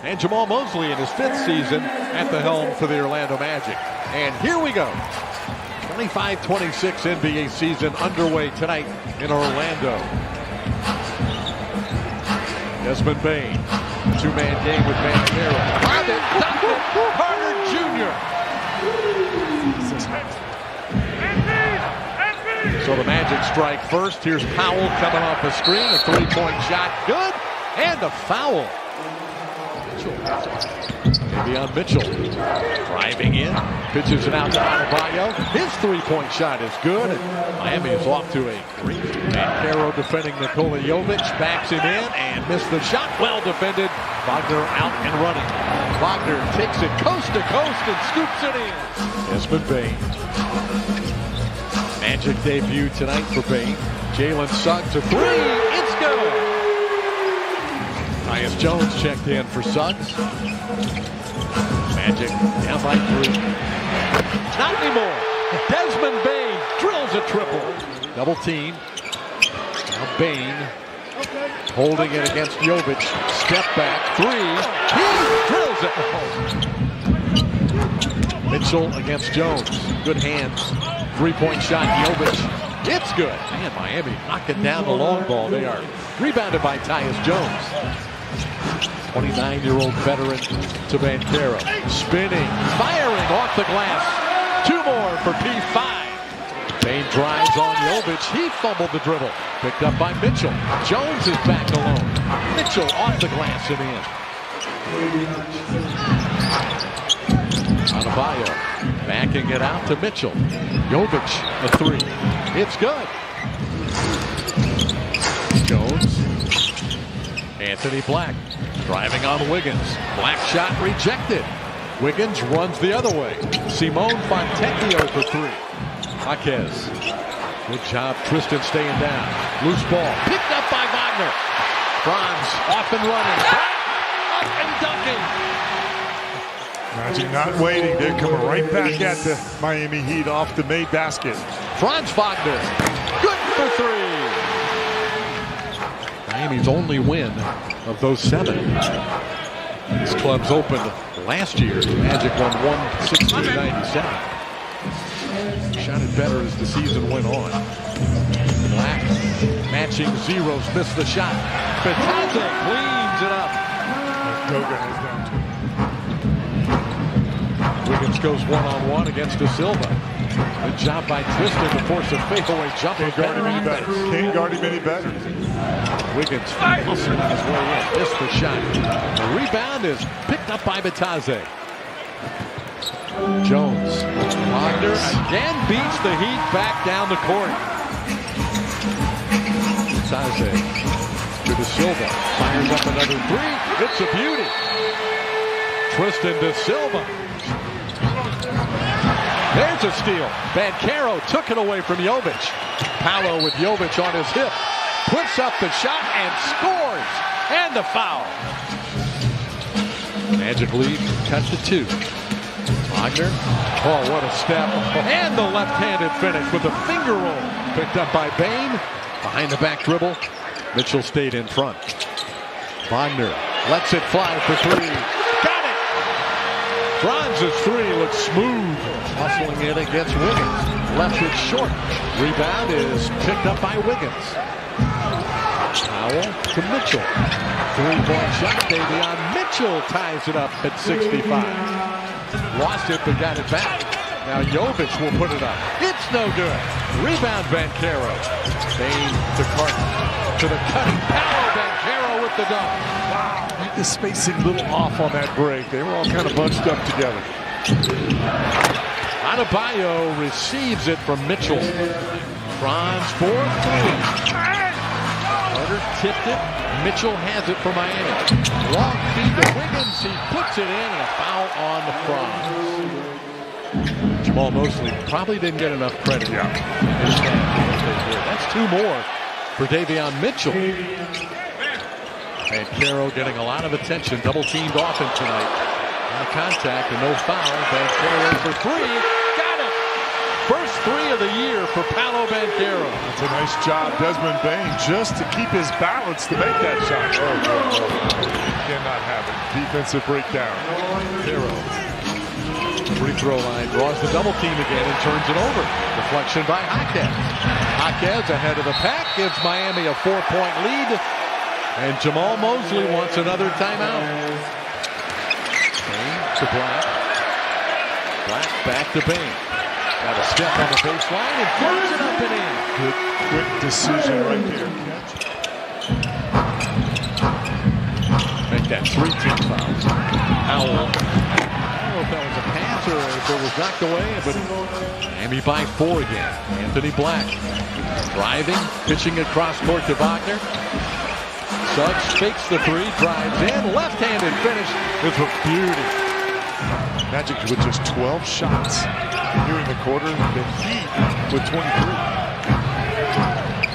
And Jamal Mosley in his 5th season at the helm for the Orlando Magic. And here we go. 25-26 NBA season underway tonight in Orlando. Desmond Bane, 2-man game with Banchero. Carter Jr. So the Magic strike first. Here's Powell coming off the screen. A 3-point shot. Good. And a foul. Davion Mitchell driving in. Pitches it out to Adebayo. His 3-point shot is good. And Miami is off to a great. Banchero defending Nikola Jovic. Backs him in and missed the shot. Well defended. Wagner out and running. Wagner takes it coast to coast and scoops it in. Desmond Bane. Magic debut tonight for Bane. Jalen Suggs a 3. It's good. Tyus Jones checked in for Suggs. Magic down by 3. Not anymore. Desmond Bane drills a triple. Double team. Now Bane holding it against Jovic. Step back 3. He drills it. Mitchell against Jones. Good hands. 3-point shot, Jovic. It's good. Man, Miami knocking down the long ball. They are rebounded by Tyus Jones. 29-year-old veteran to Banchero. Spinning, firing off the glass. 2 more for P5. Bane drives on Jovic. He fumbled the dribble. Picked up by Mitchell. Jones is back alone. Mitchell off the glass and in. Adebayo backing it out to Mitchell. Jovic, a 3. It's good. Jones. Anthony Black driving on Wiggins. Black shot rejected. Wiggins runs the other way. Simone Fontecchio for 3. Jaquez. Good job, Tristan staying down. Loose ball picked up by Wagner. Franz off and running. Up and dunking. Magic not waiting. They're coming right back at the Miami Heat off the made basket. Franz Wagner. Good for 3. Miami's only win of those 7. This club's opened last year. Magic won 116-97. Shot it better as the season went on. Black matching zeros. Missed the shot. Bataze cleans it up. Goga has down 2. Wiggins goes one-on-one against De Silva. Good job by Tristan to force a fadeaway jumper. Can't guard him any better. Can't guard him any better. Wiggins muscling his way in. Missed the shot. The rebound is picked up by Bataze. Jones. Wagner again beats the Heat back down the court. Bataze to De Silva. Fires up another 3. It's a beauty. Tristan De Silva. There's a steal. Banchero took it away from Jovic. Paolo with Jovic on his hip. Puts up the shot and scores. And the foul. Magic lead cut to 2. Wagner. Oh, what a step. And the left-handed finish with a finger roll. Picked up by Bane. Behind the back dribble. Mitchell stayed in front. Wagner lets it fly for 3. Franz's 3 looks smooth. Hustling in against Wiggins. Left it short. Rebound is picked up by Wiggins. Powell to Mitchell. 3-point shot. Davion Mitchell ties it up at 65. Lost it but got it back. Now Jovic will put it up. It's no good. Rebound Banchero. Bane to Carter. To the cutting. Powell. Banchero with the dunk. Wow. The spacing a little off on that break. They were all kind of bunched up together. Adebayo receives it from Mitchell. Franz for 3. Carter tipped it. Mitchell has it for Miami. Long feed to Wiggins. He puts it in and a foul on the Franz. Jamal Mosley probably didn't get enough credit. Yeah. That's 2 more for Davion Mitchell. And Banchero getting a lot of attention. Double teamed off him tonight. On contact and no foul. Banchero for 3. Got it. First three of the year for Paolo Banchero. That's a nice job, Desmond Bane, just to keep his balance to make that shot. Cannot have it. Defensive breakdown. Banchero. Free throw line, draws the double team again and turns it over. Deflection by Jaquez. Jaquez ahead of the pack, gives Miami a 4-point lead. And Jamal Mosley wants another timeout. Bane to Black. Black back to Bane. Got a step on the baseline and throws it up and in. Good quick decision right there. Make that 3-team foul. Howell. I don't know if that was a pass or if it was knocked away, but Miami by 4 again. Anthony Black driving, pitching across court to Wagner. Suggs fakes the 3, drives in, left-handed finish with a beauty. Magic with just 12 shots here in the quarter. The Heat with 23.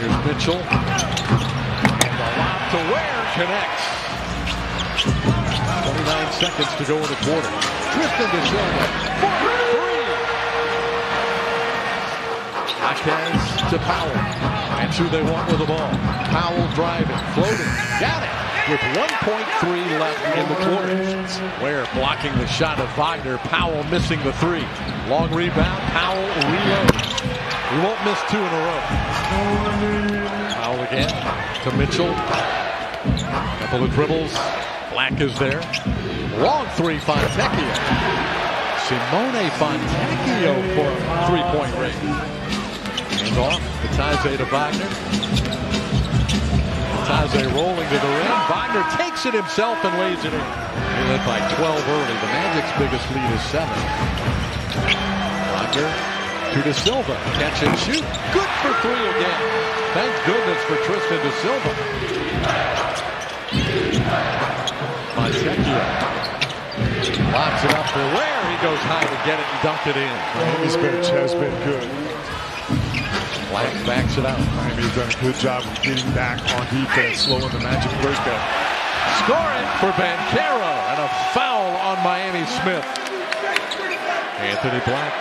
Here's Mitchell. And the lob to Ware connects. 29 seconds to go in the quarter. Tristan de Silva for 3. Jaquez to Powell. That's who they want with the ball. Powell driving, floating, got it. With 1.3 left in the quarter. Ware blocking the shot of Wagner. Powell missing the 3. Long rebound. Powell reloads. He won't miss 2 in a row. Powell again to Mitchell. Couple of dribbles. Black is there. Long 3, Fontecchio. Simone Fontecchio for a 3-point range. Hands off. Itaze to Wagner. Itaze rolling to the rim. Wagner takes it himself and lays it in. They led by 12 early. The Magic's biggest lead is 7. Wagner to De Silva. Catch and shoot. Good for 3 again. Thank goodness for Tristan De Silva. Fontecchio locks it up for Ware. He goes high to get it and dunked it in. Miami's bench has been good. Black backs it out. Miami's done a good job of getting back on defense, slowing the Magic breakdown. Scoring for Banchero and a foul on Miami Smith. Anthony Black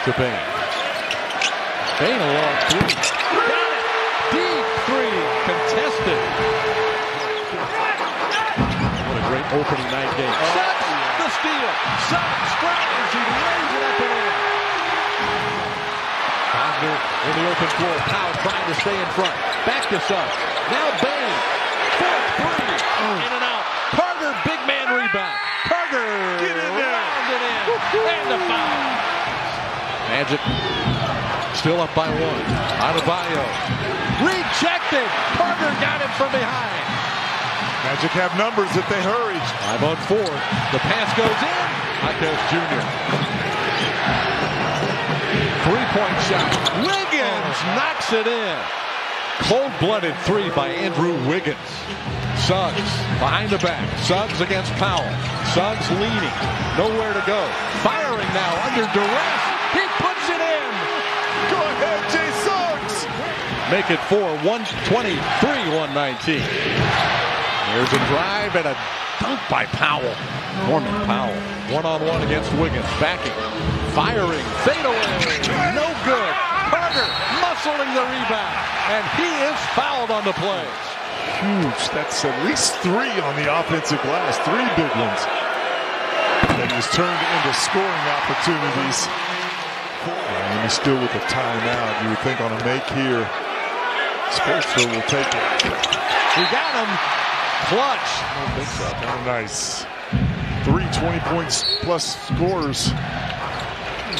to Bane. Bane a long 3. Got it! Deep 3 contested. What a great opening night game. Suggs the steal. Suggs drives. He lays it up and in. Wagner in the open floor. Powell trying to stay in front. Back to Suggs. Now Bane. 4-3. In and out. Carter, big man rebound. Carter. Get in there. Round it in. And the foul. Magic still up by 1. Adebayo. Rejected. Carter got him from behind. Magic have numbers if they hurry. 5 on 4. The pass goes in. Jaquez Jr. 3-point shot. Wiggins knocks it in. Cold-blooded 3 by Andrew Wiggins. Suggs behind the back. Suggs against Powell. Suggs leading. Nowhere to go. Firing now under duress. He puts it in. Go ahead, Jay Suggs. Make it 4. 123-119. There's a drive and a dunk by Powell. Norman Powell. 1-on-1 against Wiggins. Backing. Firing. Fadeaway. No good. Carter muscling the rebound. And he is fouled on the play. Huge. That's at least 3 on the offensive glass. 3 big ones. That is turned into scoring opportunities. And he's still with a timeout. You would think on a make here, Spurs will take it. He got him. Clutch. Oh, nice. 3 20-point plus scores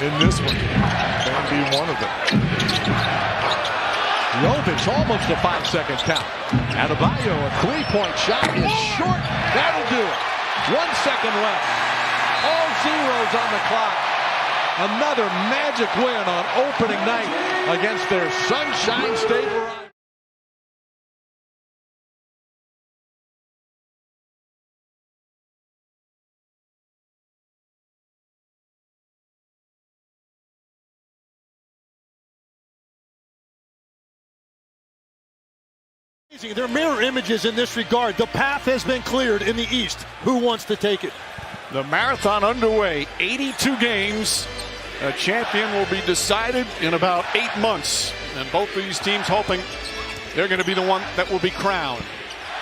in this one. Can be one of them. Jovic almost a 5-second count. Adebayo, a 3-point shot is short. That'll do it. 1 second left. All zeros on the clock. Another Magic win on opening night against their Sunshine State rival. They're mirror images in this regard. The path has been cleared in the East. Who wants to take it? The marathon underway, 82 games, A champion will be decided in about 8 months. And both these teams hoping they're going to be the one that will be crowned.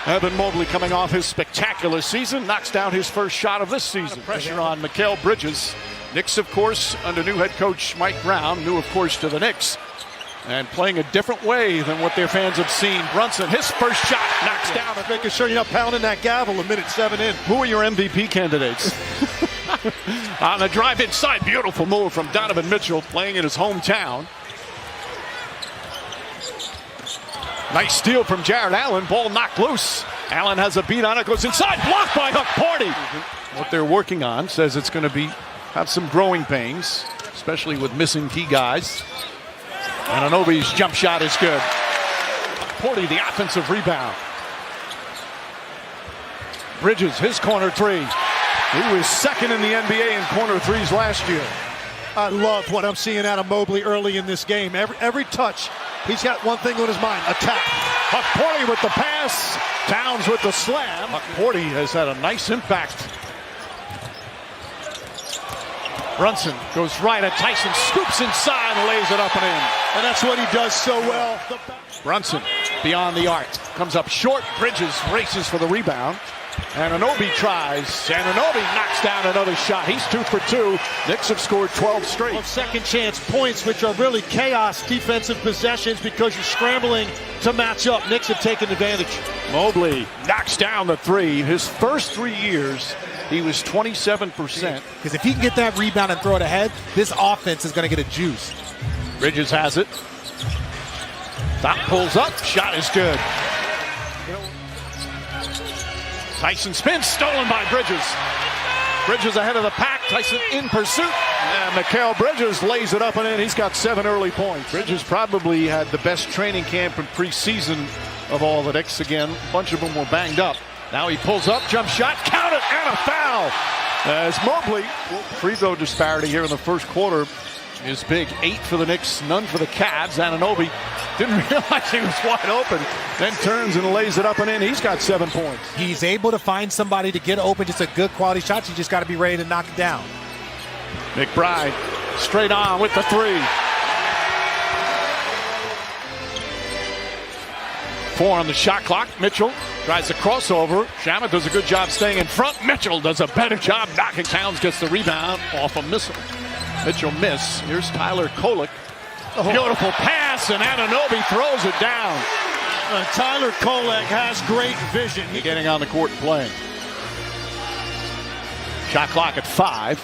Evan Mobley, coming off his spectacular season, knocks down his first shot of this season. Pressure on Mikal Bridges. Knicks, of course, under new head coach Mike Brown, new, of course, to the Knicks. And playing a different way than what their fans have seen. Brunson, his first shot, knocks down. Making sure you're not pounding that gavel a minute 7 in. Who are your MVP candidates? On the drive inside, beautiful move from Donovan Mitchell, playing in his hometown. Nice steal from Jared Allen. Ball knocked loose. Allen has a beat on it, goes inside, blocked by Party. What they're working on says it's going to have some growing pains, especially with missing key guys. And Anunoby's jump shot is good. Party, the offensive rebound. Bridges, his corner three. He was second in the NBA in corner threes last year. I love what I'm seeing out of Mobley early in this game. Every touch, he's got one thing on his mind: attack. Party with the pass. Towns with the slam. Party has had a nice impact. Brunson goes right at Tyson, scoops inside and lays it up and in. And that's what he does so well. Brunson beyond the arc. Comes up short. Bridges races for the rebound. And Anunoby tries. And Anunoby knocks down another shot. He's 2 for 2. Knicks have scored 12 straight. Second chance points, which are really chaos defensive possessions because you're scrambling to match up. Knicks have taken advantage. Mobley knocks down the three. His first 3 years, he was 27%. Because if he can get that rebound and throw it ahead, this offense is going to get a juice. Bridges has it. Top pulls up. Shot is good. Tyson spins, stolen by Bridges. Bridges ahead of the pack. Tyson in pursuit. And Mikal Bridges lays it up and in. He's got 7 early points. Bridges probably had the best training camp in preseason of all the Knicks. Again, a bunch of them were banged up. Now he pulls up, jump shot, count it, and a foul. As Mobley, free throw disparity here in the first quarter is big. 8 for the Knicks, none for the Cavs. Anunoby didn't realize he was wide open, then turns and lays it up and in. He's got 7 points. He's able to find somebody to get open, just a good quality shot. You just got to be ready to knock it down. McBride straight on with the three. 4 on the shot clock. Mitchell tries the crossover. Shamet does a good job staying in front. Mitchell does a better job knocking. Towns gets the rebound off a missile. Mitchell miss. Here's Tyler Kolek. Beautiful pass, and Anunoby throws it down. Tyler Kolek has great vision. He's getting on the court and playing. Shot clock at 5.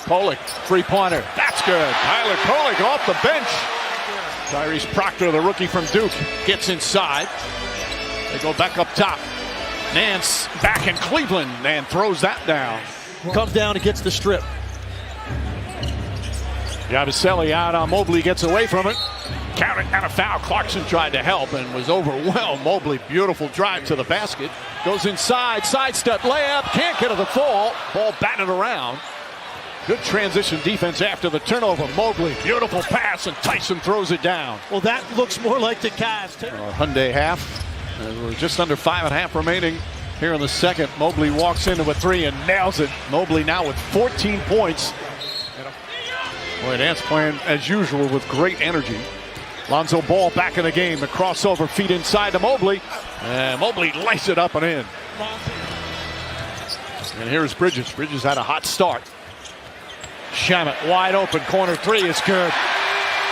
Kolek, three-pointer. That's good. Tyler Kolek off the bench. Tyrese Proctor, the rookie from Duke, gets inside. They go back up top. Nance back in Cleveland and throws that down. Comes down and gets the strip. Yabusele out on Mobley, gets away from it. Count it and a foul. Clarkson tried to help and was overwhelmed. Mobley, beautiful drive to the basket. Goes inside, sidestep layup, can't get to the fall. Ball batted around. Good transition defense after the turnover. Mobley, beautiful pass, and Tyson throws it down. Well, that looks more like the Cavs. Hyundai half. We're just under 5.5 remaining here in the second. Mobley walks into a three and nails it. Mobley now with 14 points. Boy, Nance playing as usual with great energy. Lonzo Ball back in the game. The crossover feed inside to Mobley. And Mobley lights it up and in. And here's Bridges. Bridges had a hot start. Shamet wide open. Corner three is good.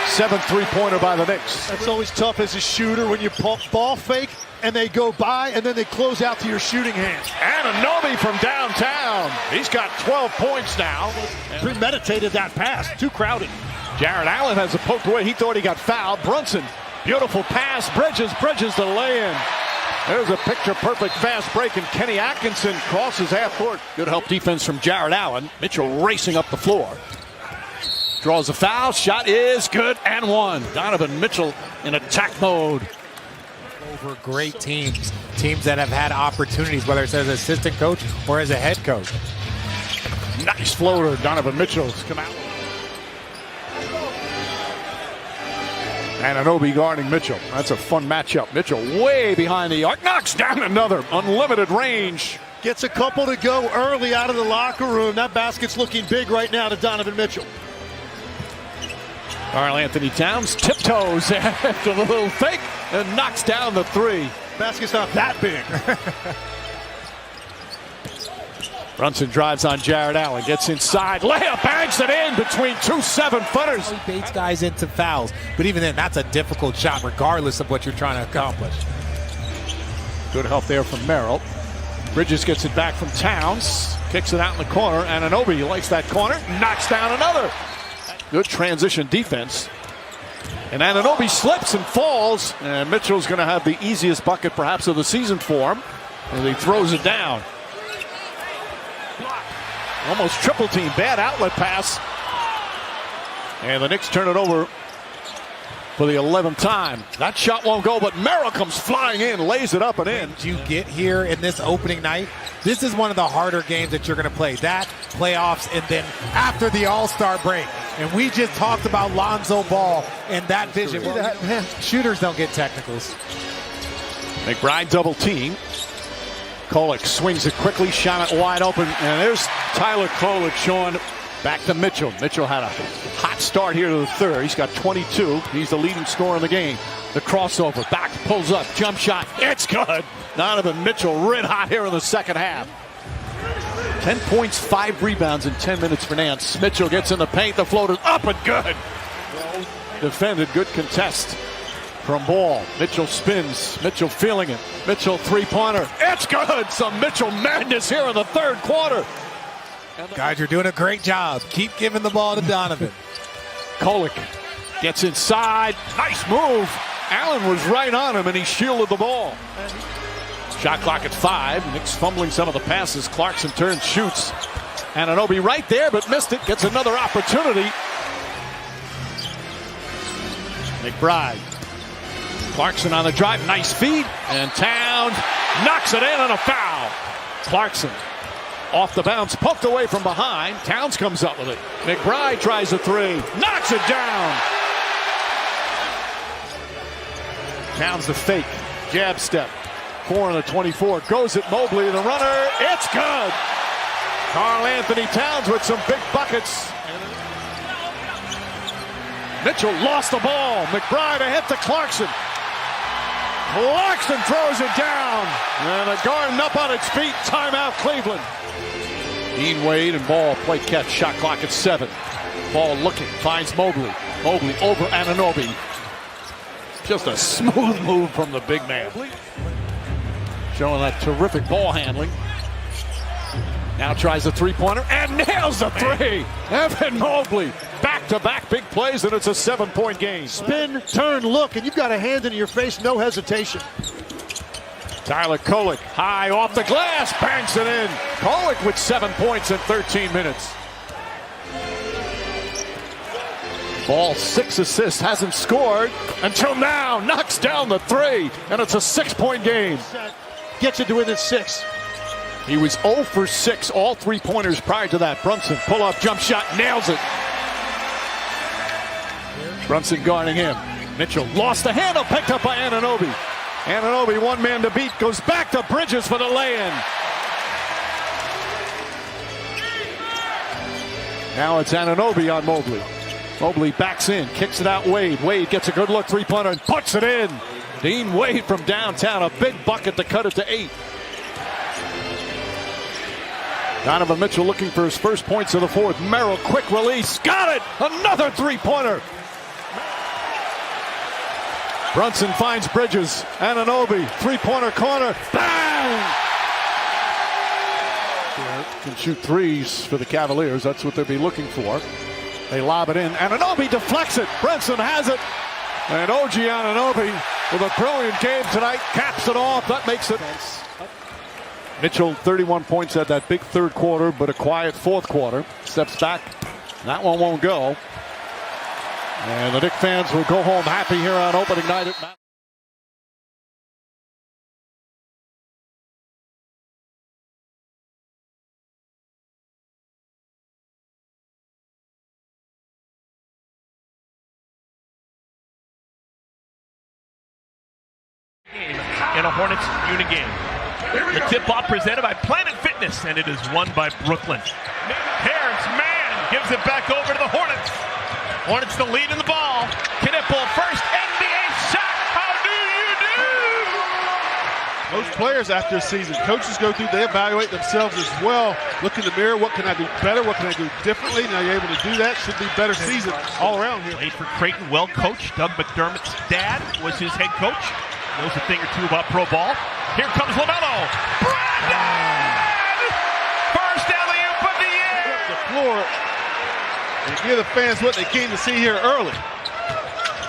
7th three-pointer by the Knicks. That's always tough as a shooter when you ball fake and they go by and then they close out to your shooting hand. Anunoby from downtown. He's got 12 points now. Premeditated that pass. Too crowded. Jared Allen has a poked away. He thought he got fouled. Brunson, beautiful pass. Bridges the lay-in. There's a picture-perfect fast break, and Kenny Atkinson crosses half court. Good help defense from Jared Allen. Mitchell racing up the floor. Draws a foul. Shot is good and one. Donovan Mitchell in attack mode. Over great teams. Teams that have had opportunities, whether it's as an assistant coach or as a head coach. Nice floater. Donovan Mitchell's come out. Anunoby guarding Mitchell. That's a fun matchup. Mitchell way behind the arc. Knocks down another. Unlimited range. Gets a couple to go early out of the locker room. That basket's looking big right now to Donovan Mitchell. Karl Anthony Towns tiptoes after the little fake and knocks down the three. Basket's not that big. Brunson drives on Jared Allen, gets inside, layup, bangs it in between two 7-footers. He baits guys into fouls, but even then, that's a difficult shot regardless of what you're trying to accomplish. Good help there from Merrill. Bridges gets it back from Towns, kicks it out in the corner, and Anunoby likes that corner, knocks down another. Good transition defense. And Anunoby slips and falls, and Mitchell's going to have the easiest bucket perhaps of the season for him, and he throws it down. Almost triple team, bad outlet pass. And the Knicks turn it over for the 11th time. That shot won't go, but Merrill comes flying in, lays it up and in. You get here in this opening night, this is one of the harder games that you're going to play. That, playoffs, and then after the All-Star break. And we just talked about Lonzo Ball and that vision. Shooters don't get technicals. McBride double team. Kolek swings it quickly, shot it wide open, and there's Tyler Kolek showing back to Mitchell. Mitchell had a hot start here to the third. He's got 22. He's the leading scorer in the game. The crossover, back, pulls up, jump shot. It's good. Donovan Mitchell red hot here in the second half. 10 points, 5 rebounds in 10 minutes for Nance. Mitchell gets in the paint, the floater up and good. Defended, good contest from Ball. Mitchell spins, Mitchell feeling it. Mitchell three-pointer, it's good. Some Mitchell madness here in the third quarter. Guys, you're doing a great job. Keep giving the ball to Donovan. Kolek gets inside, nice move. Allen was right on him and he shielded the ball. Shot clock at 5. Knicks fumbling some of the passes. Clarkson turns, shoots. Anunoby right there, but missed it. Gets another opportunity. McBride. Clarkson on the drive. Nice feed. And Towns knocks it in on a foul. Clarkson off the bounce, poked away from behind. Towns comes up with it. McBride tries a three. Knocks it down. Towns the fake. Jab step. 4 on the 24. Goes at Mobley, the runner. It's good. Karl Anthony Towns with some big buckets. Mitchell lost the ball. McBride ahead to Clarkson. Clarkson throws it down. And a Garden up on its feet. Timeout Cleveland. Dean Wade and Ball play catch. Shot clock at 7. Ball looking. Finds Mobley. Mobley over Anunoby. Just a smooth move from the big man. Showing that terrific ball handling. Now tries a three-pointer and nails the three. Evan Mobley, back-to-back big plays, and it's a 7-point game. Spin, turn, look, and you've got a hand in your face, no hesitation. Tyler Kolek, high off the glass, banks it in. Kolek with 7 points in 13 minutes. Ball 6 assists, hasn't scored until now. Knocks down the three, and it's a 6-point game. Gets it to within 6. He was 0 for 6, all 3-pointers prior to that. Brunson, pull-up, jump shot, nails it. Brunson guarding him. Mitchell lost the handle, picked up by Anunoby. Anunoby, one man to beat, goes back to Bridges for the lay-in. Now it's Anunoby on Mobley. Mobley backs in, kicks it out Wade. Wade gets a good look, three-pointer, and puts it in. Dean Wade from downtown, a big bucket to cut it to 8. Donovan Mitchell looking for his first points of the fourth. Merrill, quick release, got it! Another three-pointer! Brunson finds Bridges. Anunoby, three-pointer corner, bang! Can shoot threes for the Cavaliers, that's what they'll be looking for. They lob it in, Anunoby deflects it, Brunson has it, and OG Anunoby with a brilliant game tonight, caps it off, that makes it. Mitchell, 31 points at that big third quarter, but a quiet fourth quarter. Steps back, that one won't go. And the Knicks fans will go home happy here on opening night at Mavericks. In a Hornets unit game. The tip-off presented by Planet Fitness, and it is won by Brooklyn. Terrence Mann gives it back over to the Hornets. Hornets the lead in the ball. Knipple, first NBA shot. How do you do? Most players after a season, coaches go through, they evaluate themselves as well. Look in the mirror, what can I do better? What can I do differently? Now you're able to do that. Should be better season all around here. Played for Creighton, well coached. Doug McDermott's dad was his head coach. Knows a thing or two about pro ball. Here comes LaMelo. Brandon! First alley-oop of the year! Up the floor and give the fans what they came to see here early.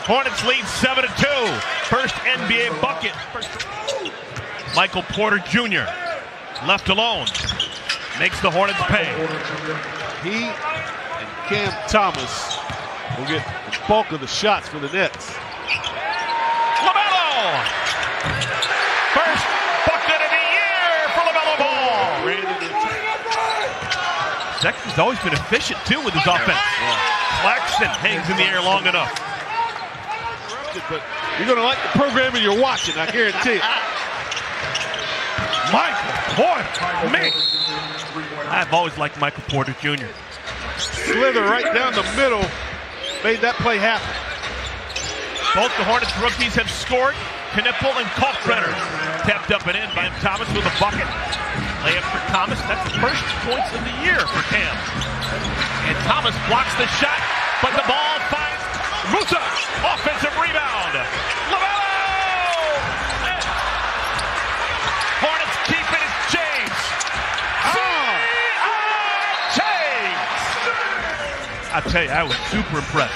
Hornets lead 7-2. First NBA bucket. Michael Porter Jr. left alone. Makes the Hornets pay. He and Cam Thomas will get the bulk of the shots for the Nets. LaMelo! First bucket of the year for LaMelo Ball. Sexton's always been efficient, too, with his offense. Claxton hangs in the air long enough. But you're going to like the programming you're watching, I guarantee it. Michael Porter, me. I've always liked Michael Porter Jr. Slither right down the middle, made that play happen. Both the Hornets rookies have scored. Knipple and Kalkbrenner tapped up and in by Thomas with a bucket. Layup for Thomas. That's the first points of the year for Cam. And Thomas blocks the shot, but the ball finds Musa. Offensive rebound. LaMelo! Hornets keep it. It's James. James! I'll tell you, I was super impressed.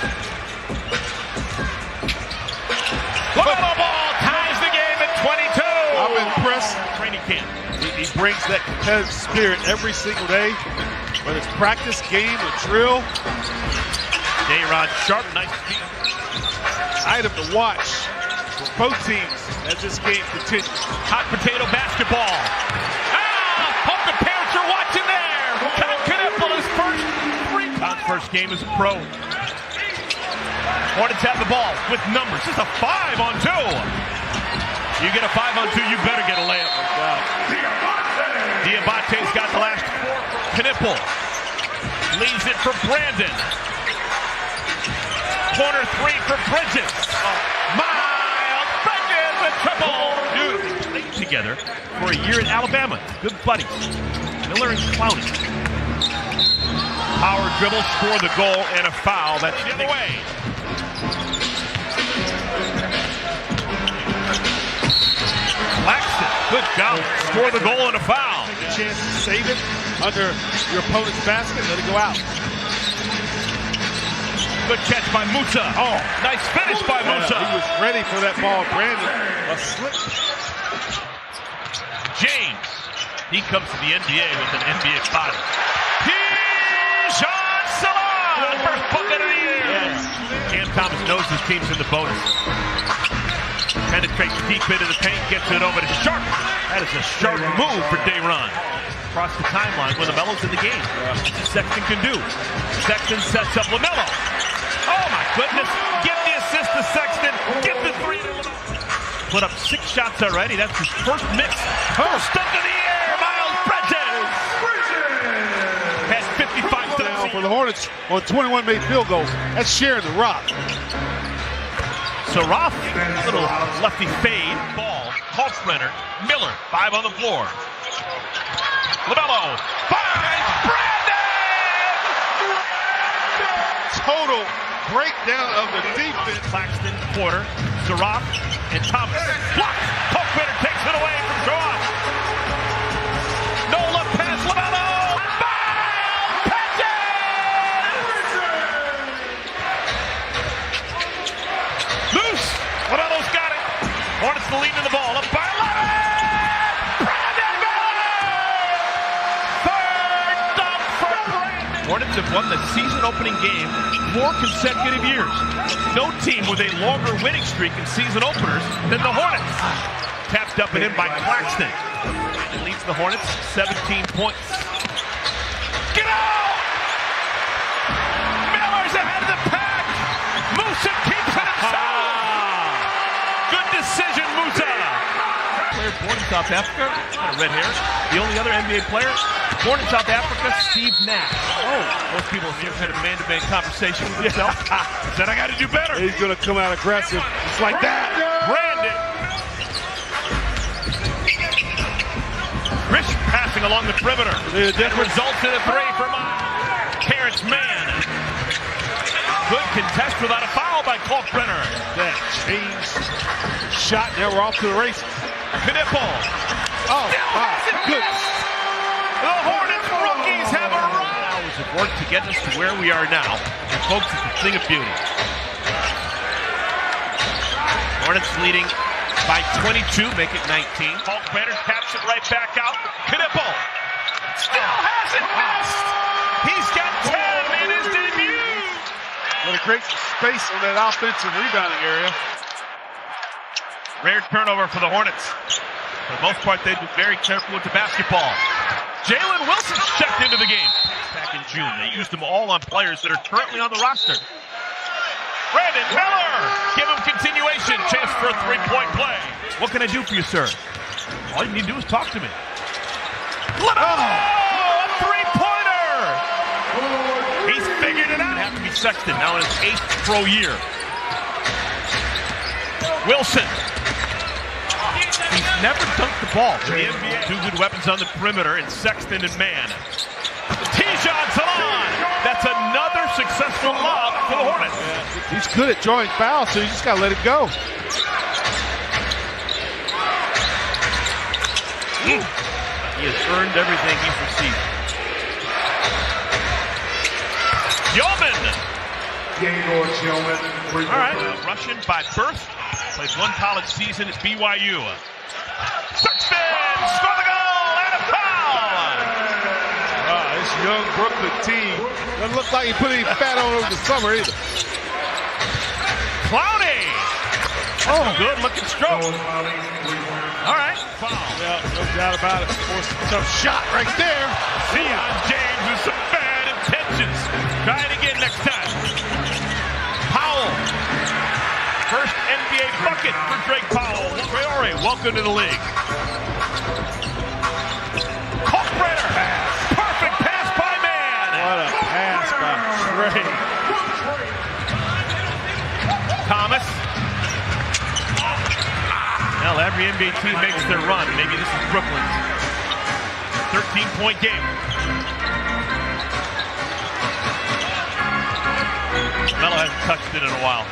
LaMelo Ball ties the game at 22. I'm impressed. Training camp. He brings that competitive spirit every single day, whether it's practice, game, or drill. Day'Ron Sharp, nice feet. Item to watch for both teams as this game continues. Hot potato basketball. Hope the parents are watching there. Kyle Knipple, his first three. Tom's first game as a pro. Hornets have the ball with numbers. This is a 5-on-2. You get a 5-on-2, you better get a layup. Diabate's got the last four for Knipple. Leaves it for Brandon. Corner three for Bridges. Miles Bridges with triple. Dude, played together for a year in Alabama. Good buddies. Miller and Clowney. Power dribble, score the goal, and a foul. That's the other way. Claxton, good job. Score the goal and a foul. Take a chance to save it under your opponent's basket, let it go out. Good catch by Musa. Oh, nice finish by Musa. He was ready for that ball. Brandon, a slip. James, he comes to the NBA with an NBA body. Keyshawn Salon, first bucket of the year. Cam Thomas knows his team's in the bonus. Penetrates deep into the paint, gets it over to Sharp. That is a sharp move for Day'Ron. Across the timeline when LaMelo's in the game. That's what Sexton can do. Sexton sets up LaMelo. Oh my goodness. Get the assist to Sexton. Get the three to LaMelo. Put up 6 shots already. That's his first miss. First up to the air, Miles Bridges. Has 55 Now for the Hornets on 21 made field goals. That's sharing the rock. So Roth, little lefty fade. Ball, Kalkbrenner, Miller, 5 on the floor. LaMelo finds Brandon! Total breakdown of the defense. Claxton, Porter, Zaroff, and Thomas. Blocked! Kalkbrenner takes it away from Zaroff. No left pass, LaMelo! Loose! LaMelo's got it. Hornets the lead in the ball. Up by 11! Brandon Miller! Third dunk for Brandon. Hornets have won the season-opening game 4 consecutive years. No team with a longer winning streak in season openers than the Hornets. Tapped up and in by Claxton. Brandon leads the Hornets 17 points. Get out! Miller's ahead of the pack. Musa keeps it himself. Good decision, Musa. Player born in South Africa, got a red hair. The only other NBA player, born in South Africa, Steve Nash. Most people here had a man-to-man conversation with himself. Said, I got to do better. He's going to come out aggressive, just like that. Brandon. Rich passing along the perimeter. That results in a three from Terrence Mann. Good contest without a foul by Kalkbrenner. That changed shot. Now we're off to the races. Knipple. Oh, my goodness. The Hornets rookies have arrived. Hours of work to get us to where we are now. And folks, it's a thing of beauty. Hornets leading by 22, make it 19. Kalkbrenner taps it right back out. Knipple. Still hasn't missed. He's got 10 in his debut. What a great space on that offensive rebounding area. Rare turnover for the Hornets. For the most part, they've been very careful with the basketball. Jalen Wilson checked into the game. Back in June, they used them all on players that are currently on the roster. Brandon Miller, give him continuation. Chance for a three-point play. What can I do for you, sir? All you need to do is talk to me. A three-pointer! He's figured it out. Have to be Sexton now in his 8th pro year. Wilson. He's never dunked the ball for the NBA. Two good weapons on the perimeter in Sexton and Mann. Tijon Salon. That's another successful lob for the Hornets. He's good at drawing fouls, so you just got to let it go. He has earned everything he's received. Yeoman. All right, Russian by birth. Plays one college season at BYU. Sexton, score the goal, and a foul! This young Brooklyn team doesn't look like he put any fat on over the summer either. Clowney! Good looking stroke. All right, foul. Yeah, no doubt about it. Forced a tough shot right there. Deion James with some bad intentions. Try it again next time. Powell. First NBA bucket for Drake Powell. Traore, welcome to the league. Kalkbrenner. Perfect pass by Mann. What a pass by Trey. Thomas. Well, every NBA team makes their run. Maybe this is Brooklyn's 13-point game. Melo hasn't touched it in a while.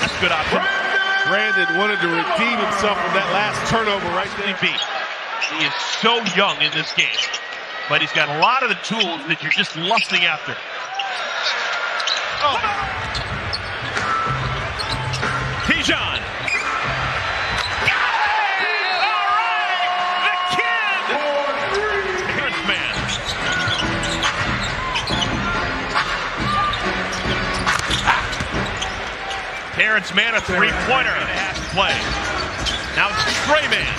That's a good option. Brandon wanted to redeem himself from that last turnover right there. He is so young in this game, but he's got a lot of the tools that you're just lusting after. Tijon. All right, the kid. Terrence Mann. Terrence Mann, a three-pointer, and a half play. Now it's Trey Mann.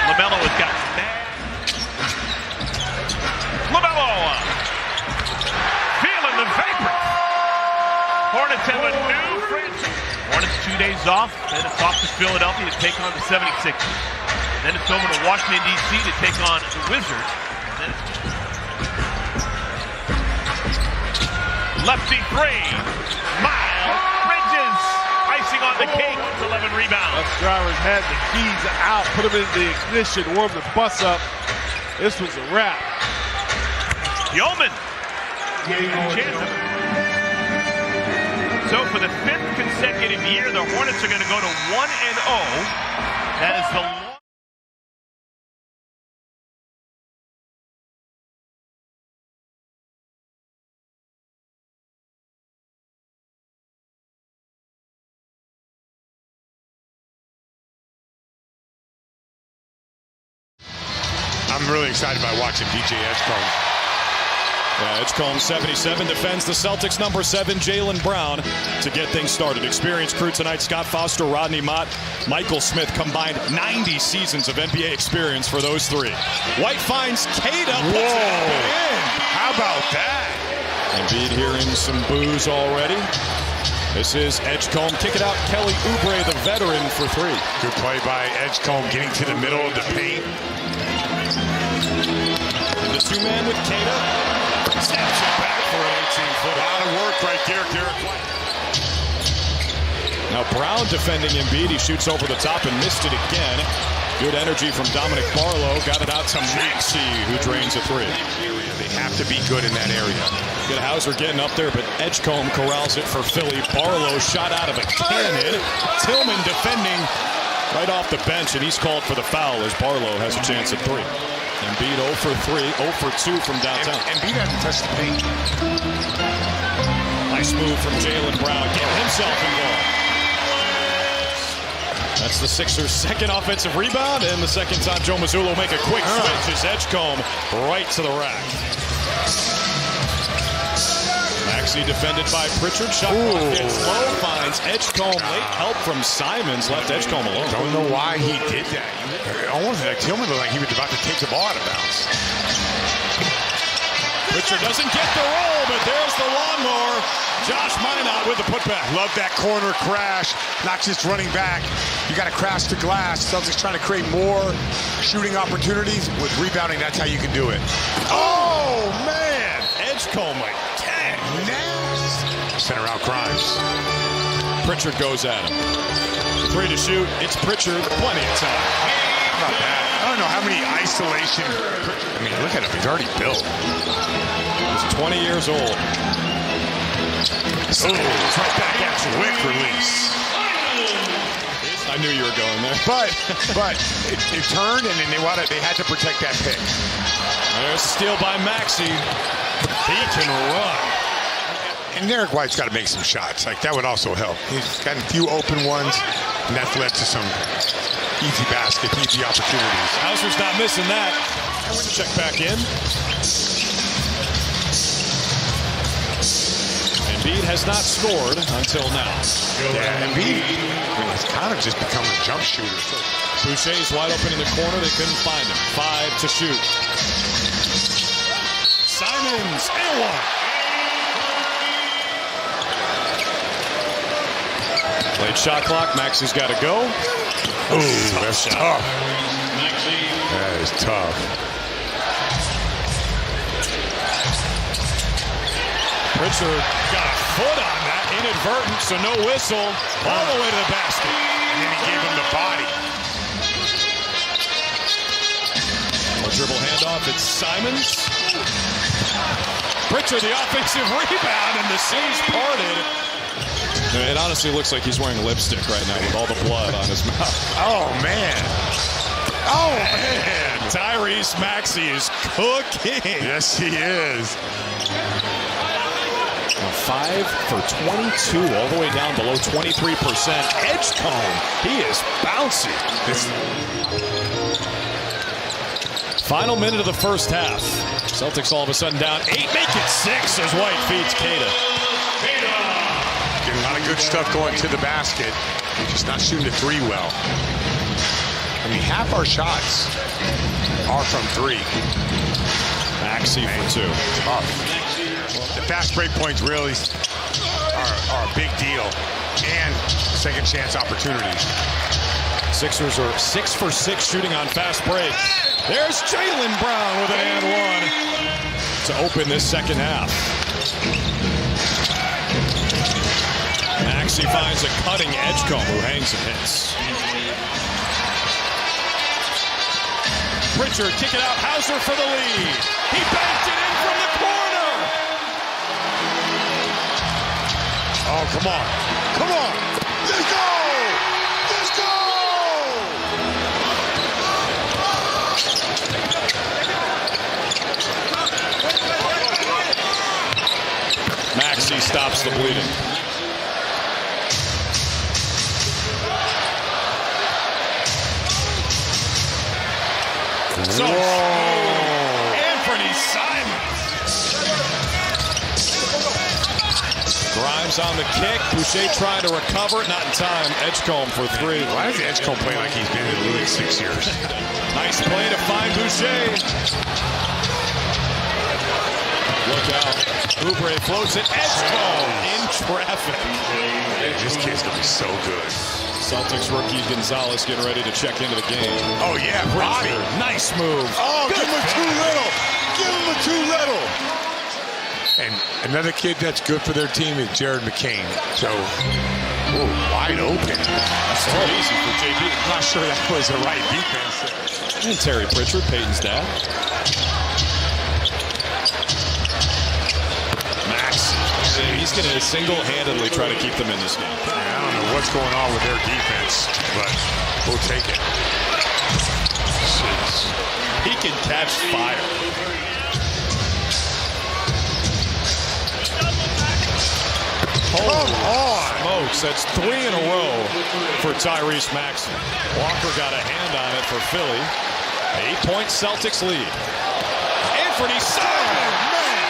LaMelo has got that. LaMelo feeling the vapor. Hornets have a new franchise. Hornets 2 days off, then it's off to Philadelphia to take on the 76ers. Then it's over to Washington, D.C. to take on the Wizards. And then it's lefty three. Miles Bridges. Icing on the cake. 11 rebounds. Bus drivers had the keys out, put them in the ignition, warm the bus up. This was a wrap. Yeoman. So for the 5th consecutive year, the Hornets are going to go to 1-0. That is the I'm really excited by watching DJ Edgecombe. Edgecombe, 77, defends the Celtics' number 7, Jaylen Brown, to get things started. Experienced crew tonight: Scott Foster, Rodney Mott, Michael Smith. Combined 90 seasons of NBA experience for those three. White finds Queta, puts it in. How about that? Embiid hearing some boos already. This is Edgecombe. Kick it out. Kelly Oubre, the veteran, for three. Good play by Edgecombe, getting to the middle of the paint. And the two-man with Keita. Snaps it back for an 18-footer. A lot of work right there, Derek White. Now Brown defending Embiid. He shoots over the top and missed it again. Good energy from Dominic Barlow. Got it out to Maxey, who drains a three. They have to be good in that area. Good Hauser getting up there, but Edgecombe corrals it for Philly. Barlow shot out of a cannon. Tillman defending right off the bench, and he's called for the foul as Barlow has a chance at three. Embiid 0 for 3, 0 for 2 from downtown. Embiid hasn't touched the paint. Nice move from Jaylen Brown, getting himself involved. That's the Sixers' second offensive rebound, and the second time Joe Mazzulla will make a quick switch as Edgecombe right to the rack. Maxey defended by Pritchard. Shot clock gets low, finds Edgecombe. Late help from Simons left Edgecombe alone. Don't know why he did that. Almost like Tillman looked like he was about to take the ball out of bounds. Pritchard doesn't get the roll, but there's the lawnmower. Josh Minot with the putback. Love that corner crash. Not just running back. You got to crash the glass. Celtics trying to create more shooting opportunities. With rebounding, that's how you can do it. Oh, man. Edgecombe, like, dang. Center out crimes. Pritchard goes at him. 3 to shoot. It's Pritchard. Plenty of time. Not bad. I don't know how many isolation. I mean, look at him. He's already built. He's 20 years old. Oh, it's right back at you. Quick release. I knew you were going there. But it turned, and then they had to protect that pick. There's a steal by Maxey. He can run. And Derek White's got to make some shots. Like, that would also help. He's got a few open ones, and that's led to some easy baskets, easy opportunities. Hauser's not missing that. Check back in. Embiid has not scored until now. Yeah, Embiid has kind of just become a jump shooter. Boucher's wide open in the corner. They couldn't find him. 5 to shoot. Simons and one. Late shot clock. Maxey's got to go. Ooh, that's tough. That is tough. Pritchard got a foot on that, inadvertent, so no whistle, all the way to the basket. And then he gave him the body. Dribble handoff, it's Simons. Pritchard, the offensive rebound, and the seas parted. It honestly looks like he's wearing lipstick right now with all the blood on his mouth. Oh, man. Oh, man. Tyrese Maxey is cooking. Yes, he is. 5 for 22, all the way down below 23%. Edgecombe, he is bouncy. Final minute of the first half. Celtics all of a sudden down 8, make it 6 as White feeds Keita. Getting a lot of good stuff going to the basket. He's just not shooting the three well. I mean, half our shots are from three. Maxey for 2. Tough. The fast break points really are a big deal. And second chance opportunities. Sixers are 6 for 6 shooting on fast break. There's Jaylen Brown with an and one to open this second half. Maxey finds a cutting Edgecombe who hangs and hits. Pritchard, kick it out. Hauser for the lead. He banked it in from the corner. Oh, come on. Come on. Let's go. Let's go. Maxey stops the bleeding. So, Anthony Simons. Grimes on the kick. Boucher trying to recover it. Not in time. Edgecombe for 3. Why is Edgecombe playing like he's been in the league 6 years? Nice play to find Boucher. Look out. Oubre floats it. Edgecombe in traffic. This kid's going to be so good. Celtics rookie Gonzalez getting ready to check into the game. Oh, yeah, body. Nice move. Oh, give him a too little. Give him a too little. And another kid that's good for their team is Jared McCain. So, wide open. That's too easy for JB. I'm not sure that was the right defense there. And Terry Pritchard, Peyton's dad. Max. He's going to single-handedly try to keep them in this game. I don't know what's going on with their defense, but we'll take it. Jeez. He can catch fire. Come on! Smokes, that's 3 in a row for Tyrese Maxey. Walker got a hand on it for Philly. 8-point Celtics lead. Anthony Simon!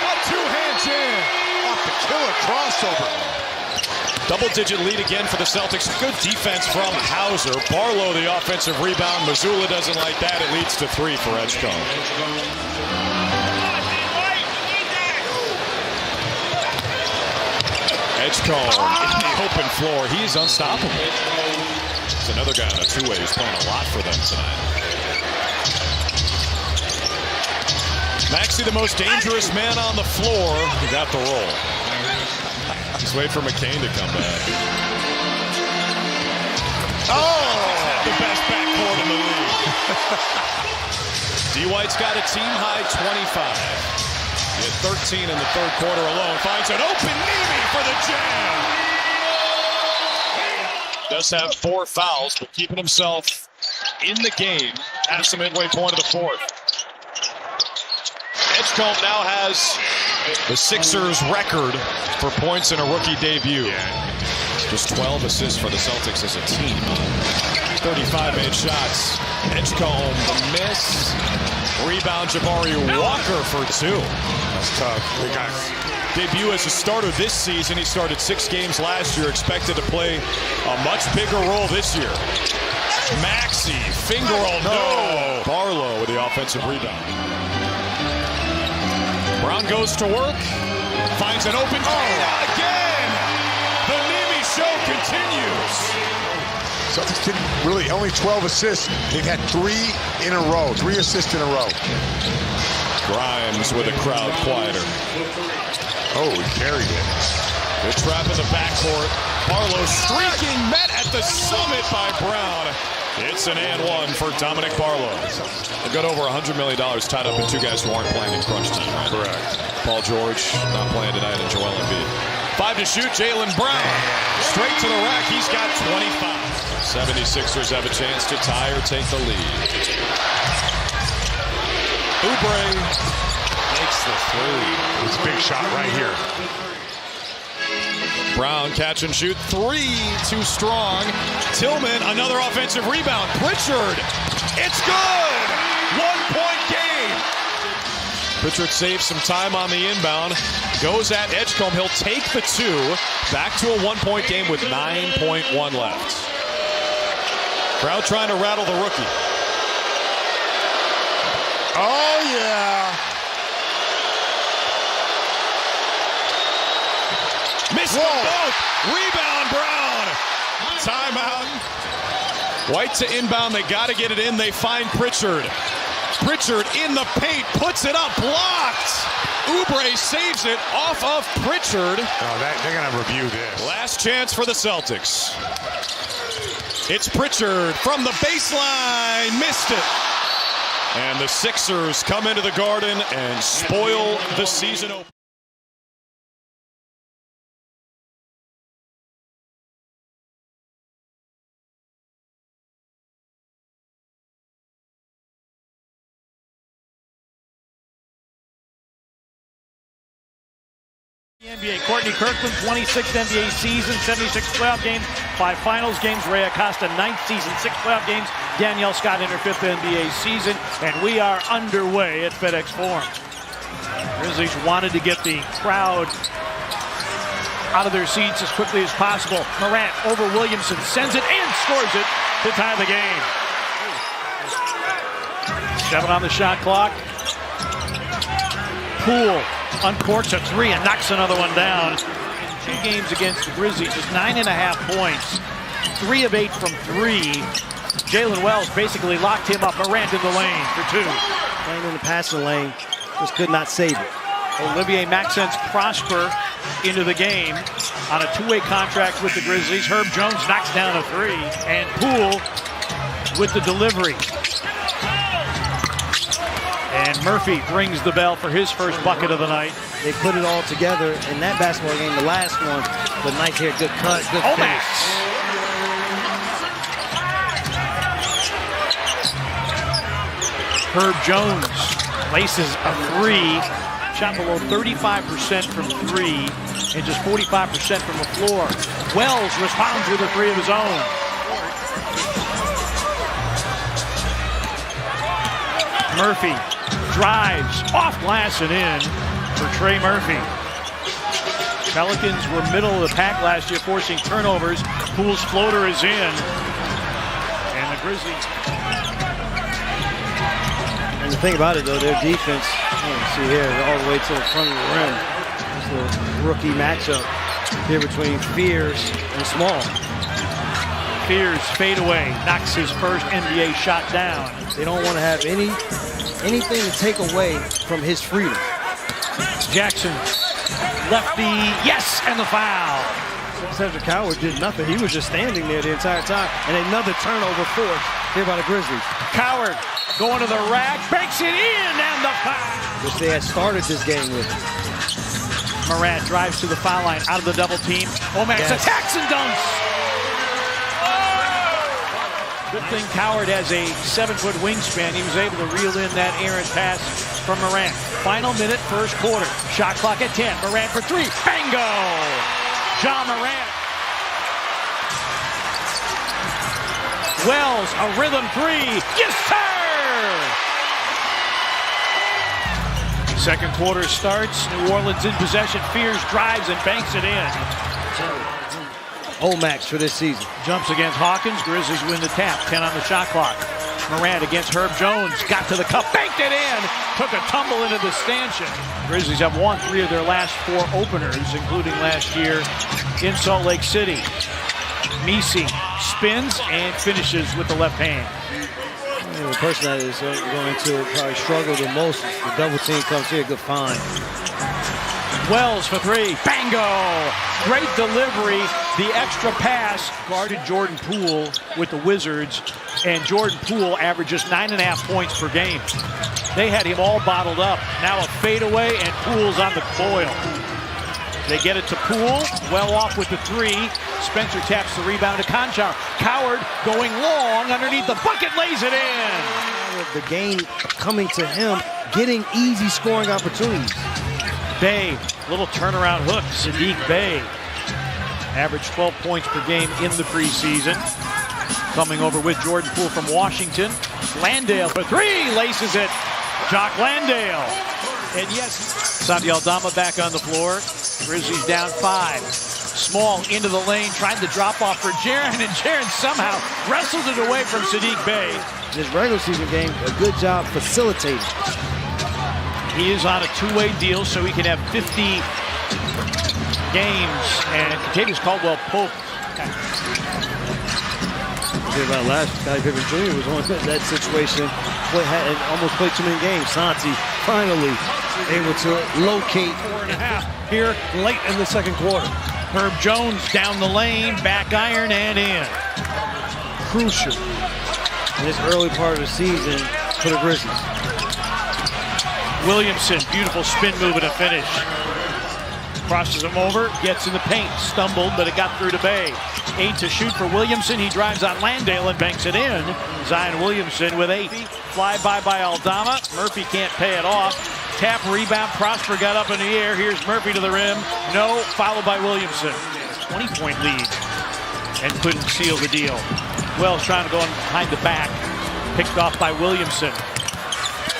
A two-hand jam! Off the killer crossover. Double-digit lead again for the Celtics. Good defense from Hauser. Barlow, the offensive rebound. Mazzulla doesn't like that. It leads to 3 for Edgecombe. Edgecombe in the open floor. He's unstoppable. It's another guy on a two-way who's playing a lot for them tonight. Maxey, the most dangerous man on the floor. He got the roll. Just wait for McCain to come back. Oh! The best backcourt in the league. D. White's got a team-high 25. He had 13 in the third quarter alone. Finds an open Nemi for the jam. Does have 4 fouls, but keeping himself in the game at the midway point of the fourth. Edgecombe now has the Sixers record for points in a rookie debut. Just 12 assists for the Celtics as a team. 35 made shots. Edgecombe, the miss. Rebound, Jabari Walker for 2. That's tough. They got debut as a starter this season. He started 6 games last year. Expected to play a much bigger role this year. Maxey, finger roll, no. Barlow with the offensive rebound. Brown goes to work. Finds an open again. The Nemi show continues. Celtics didn't really, only 12 assists. They've had 3 in a row, 3 assists in a row. Grimes with a crowd quieter. Oh, he carried it. Good trap in the backcourt. Barlow streaking, met at the summit by Brown. It's an and one for Dominic Barlow. They've got over $100 million tied up in 2 guys who aren't playing in crunch time. Right? Correct. Paul George not playing tonight, and Joel Embiid. 5 to shoot, Jaylen Brown. Straight to the rack, he's got 25. 76ers have a chance to tie or take the lead. Oubre makes the 3. It's a big shot right here. Brown catch and shoot 3, too strong. Tillman, another offensive rebound. Pritchard, it's good! 1-point game. Pritchard saves some time on the inbound. Goes at Edgecombe, he'll take the 2. Back to a 1-point game with 9.1 left. Crowd trying to rattle the rookie. Oh, yeah. Missed them both. Rebound, Brown. Timeout. White to inbound. They got to get it in. They find Pritchard. Pritchard in the paint. Puts it up. Blocked. Oubre saves it off of Pritchard. Oh, they're going to review this. Last chance for the Celtics. It's Pritchard from the baseline. Missed it. And the Sixers come into the Garden and spoil the season opener. NBA, Courtney Kirkland, 26th NBA season, 76 playoff games, 5 finals games. Ray Acosta, 9th season, 6 playoff games. Danielle Scott in her 5th NBA season. And we are underway at FedEx Forum. Grizzlies wanted to get the crowd out of their seats as quickly as possible. Morant over Williamson, sends it and scores it to tie the game. 7 on the shot clock. Poole uncorks a three and knocks another one down. In 2 games against the Grizzlies, just 9.5 points. 3 of 8 from 3. Jalen Wells basically locked him up. Morant in the lane for 2. Playing in the passing lane, just could not save it. Olivier Maxence Prosper into the game on a 2-way contract with the Grizzlies. Herb Jones knocks down a 3. And Poole with the delivery. And Murphy rings the bell for his first bucket of the night. They put it all together in that basketball game, the last one. But nice here, good cut, good finish. Herb Jones laces a 3. Shot below 35% from 3 and just 45% from the floor. Wells responds with a 3 of his own. Murphy drives off glass and in for Trey Murphy. Pelicans were middle of the pack last year, forcing turnovers. Poole's floater is in. And the Grizzlies. And the thing about it, though, their defense, you see here, all the way to the front of the rim. It's a rookie matchup here between Fears and Small. Fears fadeaway, knocks his first NBA shot down. They don't want to have anything to take away from his freedom. Jackson, lefty, yes, and the foul. Cedric Coward did nothing. He was just standing there the entire time. And another turnover forced here by the Grizzlies. Coward going to the rack, banks it in, and the foul. Which they had started this game with. Morant drives to the foul line, out of the double team. Omax attacks and dunks. Good thing Coward has a 7-foot wingspan. He was able to reel in that errant pass from Morant. Final minute, first quarter. Shot clock at 10. Morant for 3. Bingo! Ja Morant. Wells, a rhythm 3. Yes, sir! Second quarter starts. New Orleans in possession. Fears drives and banks it in. Omax for this season. Jumps against Hawkins. Grizzlies win the tap. 10 on the shot clock. Morant against Herb Jones. Got to the cup. Banked it in. Took a tumble into the stanchion. Grizzlies have won 3 of their last 4 openers, including last year in Salt Lake City. Messi spins and finishes with the left hand. The person that is going to probably struggle the most, the double team comes here, good find. Wells for 3. Bango! Great delivery. The extra pass guarded Jordan Poole with the Wizards, and Jordan Poole averages 9.5 points per game. They had him all bottled up. Now a fadeaway, and Poole's on the boil. They get it to Poole, well off with the 3. Spencer taps the rebound to Conchar. Coward going long underneath the bucket, lays it in. The game coming to him, getting easy scoring opportunities. Bey, little turnaround hook, Sadiq Bey. Averaged 12 points per game in the preseason. Coming over with Jordan Poole from Washington. Landale for 3, laces it. Jock Landale. And yes, Santi Aldama back on the floor. Grizzlies down 5. Small into the lane, trying to drop off for Jaren, and Jaren somehow wrestled it away from Sadiq Bey. This regular season game, a good job facilitating. He is on a 2-way deal, so he can have 50 games. And Kentavious Caldwell-Pope. About last, Scottie Pippen Jr. was on that situation, had almost played too many games. Santi finally able to locate 4.5 here late in the second quarter. Herb Jones down the lane, back iron and in. Crucial in this early part of the season for the Grizzlies. Williamson, beautiful spin move and a finish. Crosses him over, gets in the paint, stumbled, but it got through to Bey. 8 to shoot for Williamson. He drives on Landale and banks it in. Zion Williamson with 8. Fly by Aldama. Murphy can't pay it off. Tap, rebound. Prosper got up in the air. Here's Murphy to the rim. No, followed by Williamson. 20-point lead and couldn't seal the deal. Wells trying to go in behind the back. Picked off by Williamson.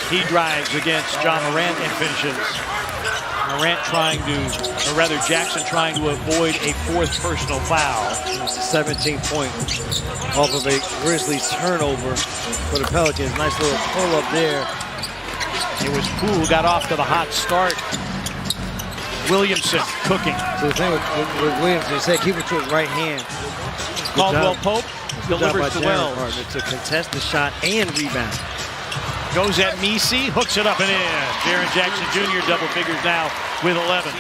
He drives against Ja Morant and finishes. Morant Jackson trying to avoid a 4th personal foul. It's a 17th point off of a Grizzlies turnover for the Pelicans. Nice little pull up there. It was Poole who got off to the hot start. Williamson cooking. So the thing with Williams, they say keep it to his right hand. Caldwell Pope delivers to Wells. Partner, to contest the shot and rebound. Goes at Misi, hooks it up and in. Jaren Jackson Jr. double figures now with 11.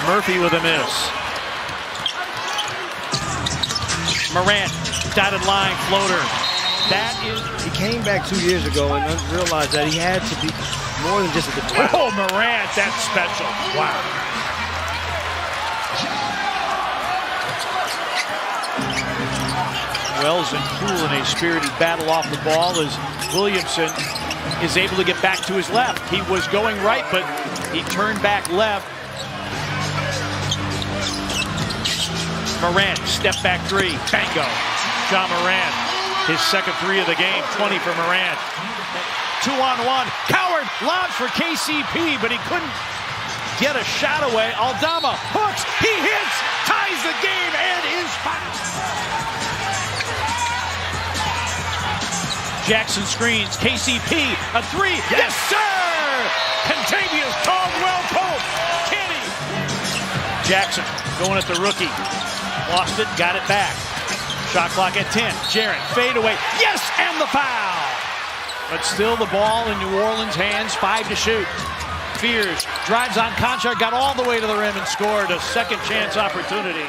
Murphy with a miss. Morant, dotted line floater. That is. He came back 2 years ago and realized that he had to be more than just a defender. Oh, Morant, that's special. Wow. Wells and Poole in a spirited battle off the ball as Williamson is able to get back to his left. He was going right, but he turned back left. Morant, step back three, bango. John Morant, his second three of the game, 20 for Morant. 2-on-1, Coward lobs for KCP, but he couldn't get a shot away. Aldama hooks, he hits, ties the game, and is fouled. Jackson screens, KCP, a three, yes sir! Contavious Caldwell Pope, Kenny. Jackson going at the rookie, lost it, got it back. Shot clock at 10, Jaren, fade away, yes, and the foul! But still the ball in New Orleans' hands, 5 to shoot. Fears drives on contract, got all the way to the rim and scored a second chance opportunity.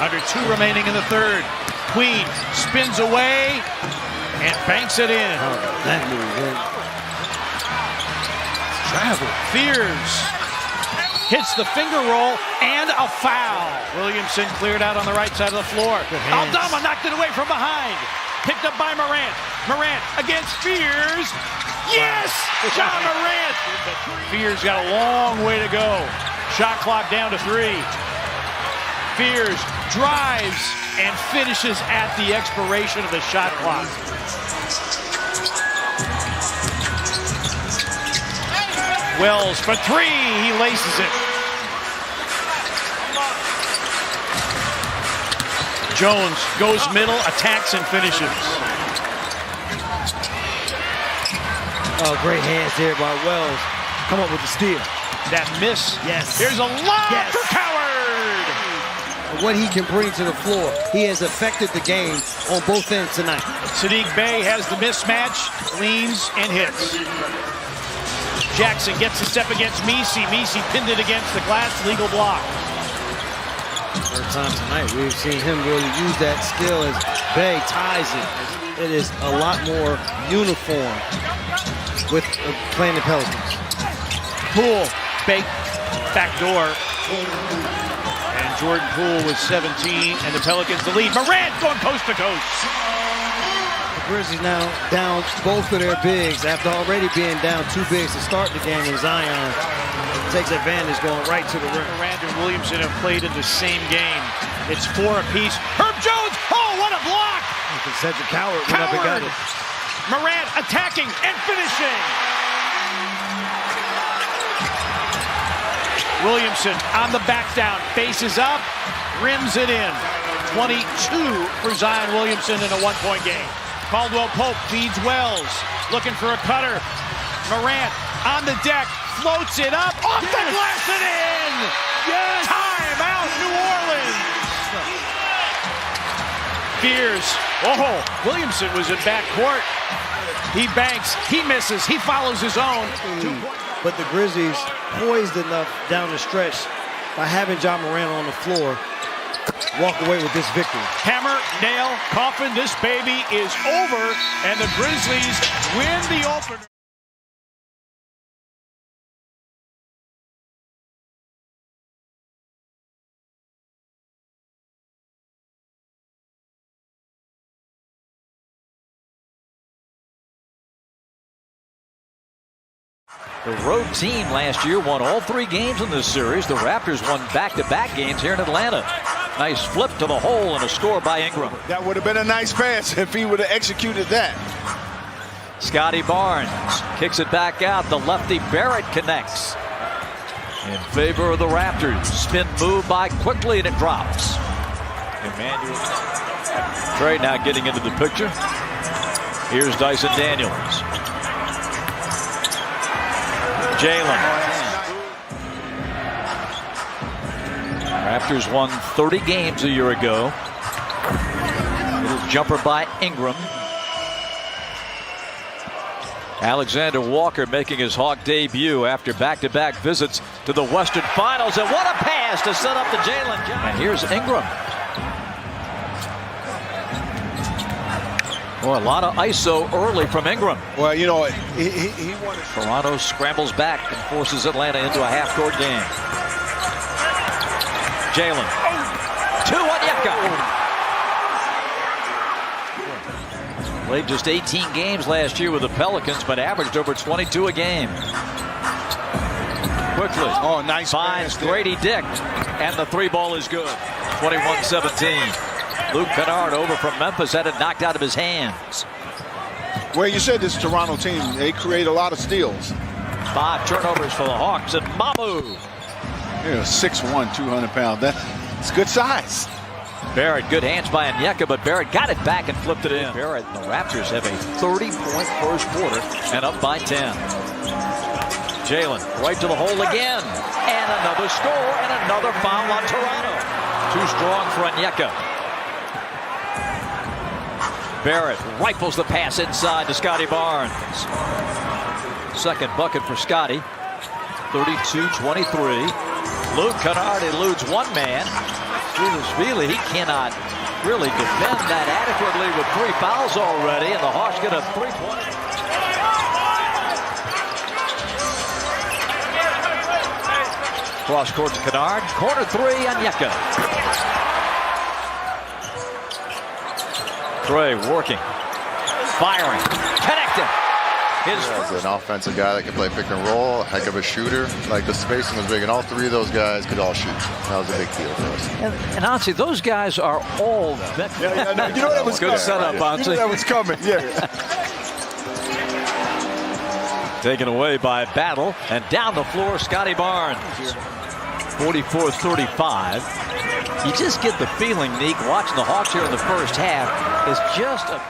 Under 2 remaining in the third. Queen spins away and banks it in. Oh, that move. Travel. Fears hits the finger roll and a foul. Williamson cleared out on the right side of the floor. Aldama knocked it away from behind. Picked up by Morant. Morant against Fears. Yes! John Morant. Fears got a long way to go. Shot clock down to 3. Fears drives and finishes at the expiration of the shot clock. Wells for 3. He laces it. Jones goes middle, attacks and finishes. Oh, great hands there by Wells. Come up with the steal. That miss. Yes. Here's a lob for Coward. What he can bring to the floor, he has affected the game on both ends tonight. Sadiq Bey has the mismatch, leans and hits. Jackson gets a step against Misi. Misi pinned it against the glass, legal block. First time tonight we've seen him really use that skill as Bey ties it. It is a lot more uniform with playing the Pelicans. Poole, Bey, backdoor. And Jordan Poole with 17, and the Pelicans the lead. Morant going coast to coast. The Grizzlies now down both of their bigs after already being down 2 bigs to start the game. And Zion takes advantage going right to the rim. Morant and Williamson have played in the same game. It's 4 apiece. Herb Jones, oh, what a block! Cedric Coward went up and got it. Morant attacking and finishing. Williamson on the back down, faces up, rims it in. 22 for Zion Williamson in a 1-point game. Caldwell Pope feeds Wells, looking for a cutter. Morant on the deck, floats it up, off the glass and in! Yes! Time out, New Orleans! Fears, oh, Williamson was in backcourt. He banks, he misses, he follows his own. But the Grizzlies poised enough down the stretch by having John Morant on the floor walk away with this victory. Hammer, nail, coffin, this baby is over, and the Grizzlies win the opener. The road team last year won all 3 games in this series. The Raptors won back-to-back games here in Atlanta. Nice flip to the hole and a score by Ingram. That would have been a nice pass if he would have executed that. Scotty Barnes kicks it back out. The lefty Barrett connects in favor of the Raptors. Spin move by quickly and it drops. Emmanuel Trey now getting into the picture. Here's Dyson Daniels. Jalen Raptors won 30 games a year ago. Little jumper by Ingram. Alexander Walker making his Hawk debut after back-to-back visits to the Western Finals. And what a pass to set up the Jalen Johnson. And here's Ingram. Boy, a lot of ISO early from Ingram. Well, you know, he wanted. Toronto scrambles back and forces Atlanta into a half-court game. Jalen. To Onyeka. Played just 18 games last year with the Pelicans, but averaged over 22 a game. Quickly. Oh, nice. Finds Grady Dick, and the three ball is good. 21-17. Luke Kennard over from Memphis had it knocked out of his hands. Well, you said this Toronto team, they create a lot of steals. 5 turnovers for the Hawks, and Mamu. Yeah, 6'1", 200 pounds. That's good size. Barrett, good hands by Onyeka, but Barrett got it back and flipped it in. Barrett and the Raptors have a 30-point first quarter and up by 10. Jalen right to the hole again. And another score and another foul on Toronto. Too strong for Onyeka. Barrett rifles the pass inside to Scotty Barnes. Second bucket for Scotty. 32-23. Luke Kennard eludes one man. Really, he cannot really defend that adequately with 3 fouls already, and the Hawks get a 3-point. Cross court to Kennard. Corner 3, Onyeka. Trey working. Firing. Connected. As an offensive guy that can play pick and roll, a heck of a shooter. Like, the spacing was big, and all 3 of those guys could all shoot. That was a big deal for us. And honestly, those guys are all veterans. No, you know that was good setup, Bonzi. You know that was coming, yeah. Taken away by Battle, and down the floor, Scotty Barnes. 44-35. You just get the feeling, Neek, watching the Hawks here in the first half, is just a...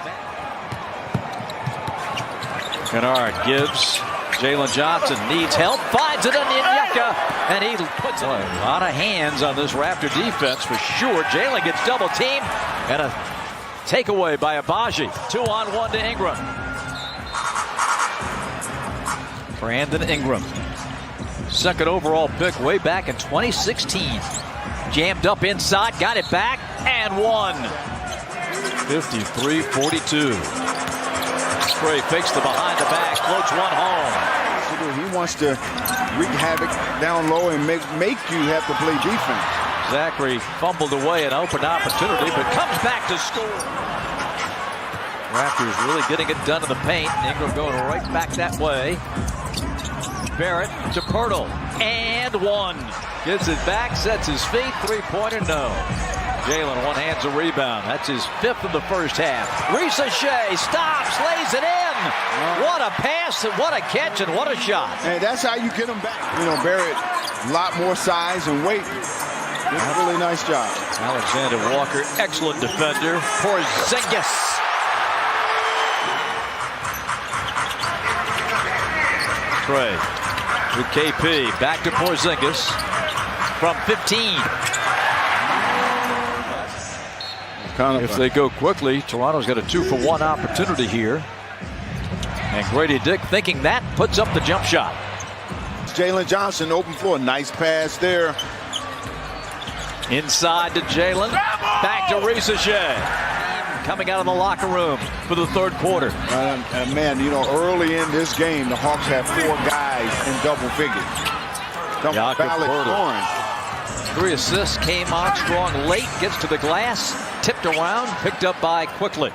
Kennard gives. Jalen Johnson needs help. Finds it on Onyeka. And he puts a lot of hands on this Raptor defense for sure. Jalen gets double teamed. And a takeaway by Abaji. 2-on-1 to Ingram. Brandon Ingram. Second overall pick way back in 2016. Jammed up inside. Got it back. And won. 53-42. Trey fakes the behind the back, floats one home. He wants to wreak havoc down low and make you have to play defense. Zachary fumbled away an open opportunity, but comes back to score. Raptors really getting it done in the paint. Ingram going right back that way. Barrett to Pirtle, and one. Gets it back, sets his feet, 3-pointer, no. Jalen one-hands a rebound. That's his 5th of the first half. Shea stops, lays it in. What a pass, and what a catch, and what a shot. And that's how you get him back. You know, Barrett, a lot more size and weight. Did a really nice job. Alexander Walker, excellent defender. Porzingis. Trey with KP. Back to Porzingis from 15. If they go quickly, Toronto's got a 2-for-1 opportunity here. And Grady Dick thinking that puts up the jump shot. Jalen Johnson, open floor. Nice pass there. Inside to Jalen. Back to Shea. Coming out of the locker room for the third quarter. Man, you know, early in this game, the Hawks have 4 guys in double figures. Valid scoring. 3 assists, came on strong late, gets to the glass, tipped around, picked up by Quickly.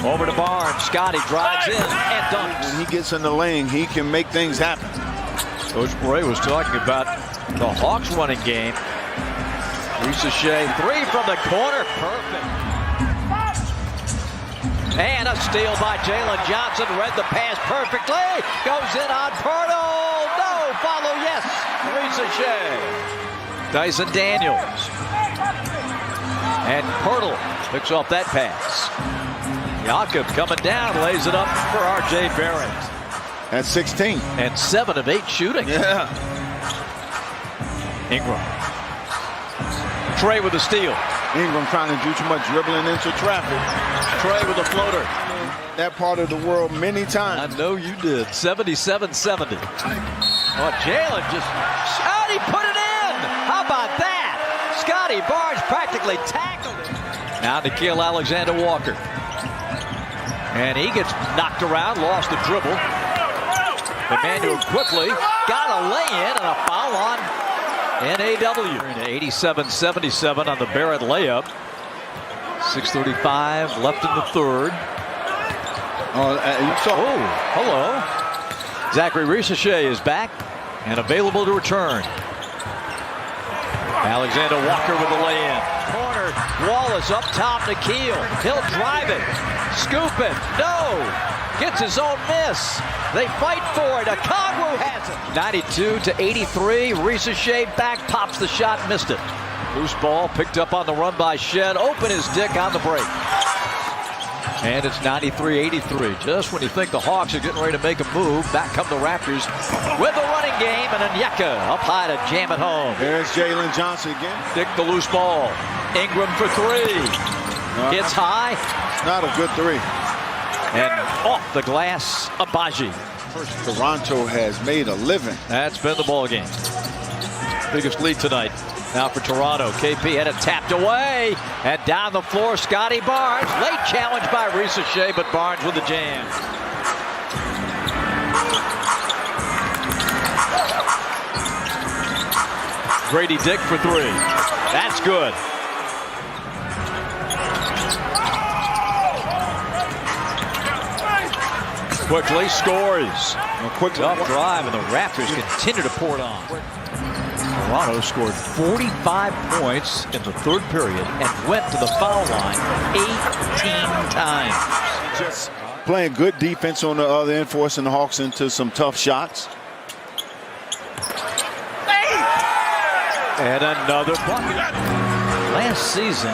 Over to Barnes, Scotty drives in and dunks. When he gets in the lane, he can make things happen. Coach Bray was talking about the Hawks running game. Shea, 3 from the corner, perfect. And a steal by Jalen Johnson, read the pass perfectly, goes in on Pirtle, no, follow, yes, Shea. Dyson Daniels. And Pirtle picks off that pass. Jakob coming down, lays it up for R.J. Barrett. That's 16. And 7 of 8 shooting. Yeah. Ingram. Trey with the steal. Ingram trying to do too much dribbling into traffic. Trey with the floater. That part of the world many times. I know you did. 77-70. Oh, Jalen just shot. He put it in. How about that? Scotty Barnes practically tackled it. Now Nickeil Alexander-Walker. And he gets knocked around, lost the dribble. Emmanuel quickly got a lay-in and a foul on NAW. 87-77 on the Barrett layup. 6:35 left in the third. Oh, hello. Zachary Risacher is back and available to return. Alexander Walker with the lay-in. Corner, Wallace up top, Nickeil. He'll drive it. Scoop it. No. Gets his own miss. They fight for it. Okongwu has it. 92-83. Risacher back, pops the shot, missed it. Loose ball picked up on the run by Shed. Open his dick on the break. And it's 93-83. Just when you think the Hawks are getting ready to make a move, back come the Raptors with the running game, and Onyeka up high to jam it home. There's Jalen Johnson again. Dick the loose ball. Ingram for three. Hits high. Not a good three. And off the glass, Abaji. Toronto has made a living. That's been the ball game. Biggest lead tonight. Now for Toronto, KP had it tapped away, and down the floor, Scotty Barnes. Late challenge by Risacher, but Barnes with the jam. Grady Dick for three. That's good. Quickly scores. Tough drive, and the Raptors continue to pour it on. Toronto scored 45 points in the third period and went to the foul line 18 times. Just playing good defense on the other end, forcing the Hawks into some tough shots. And another bucket. Last season,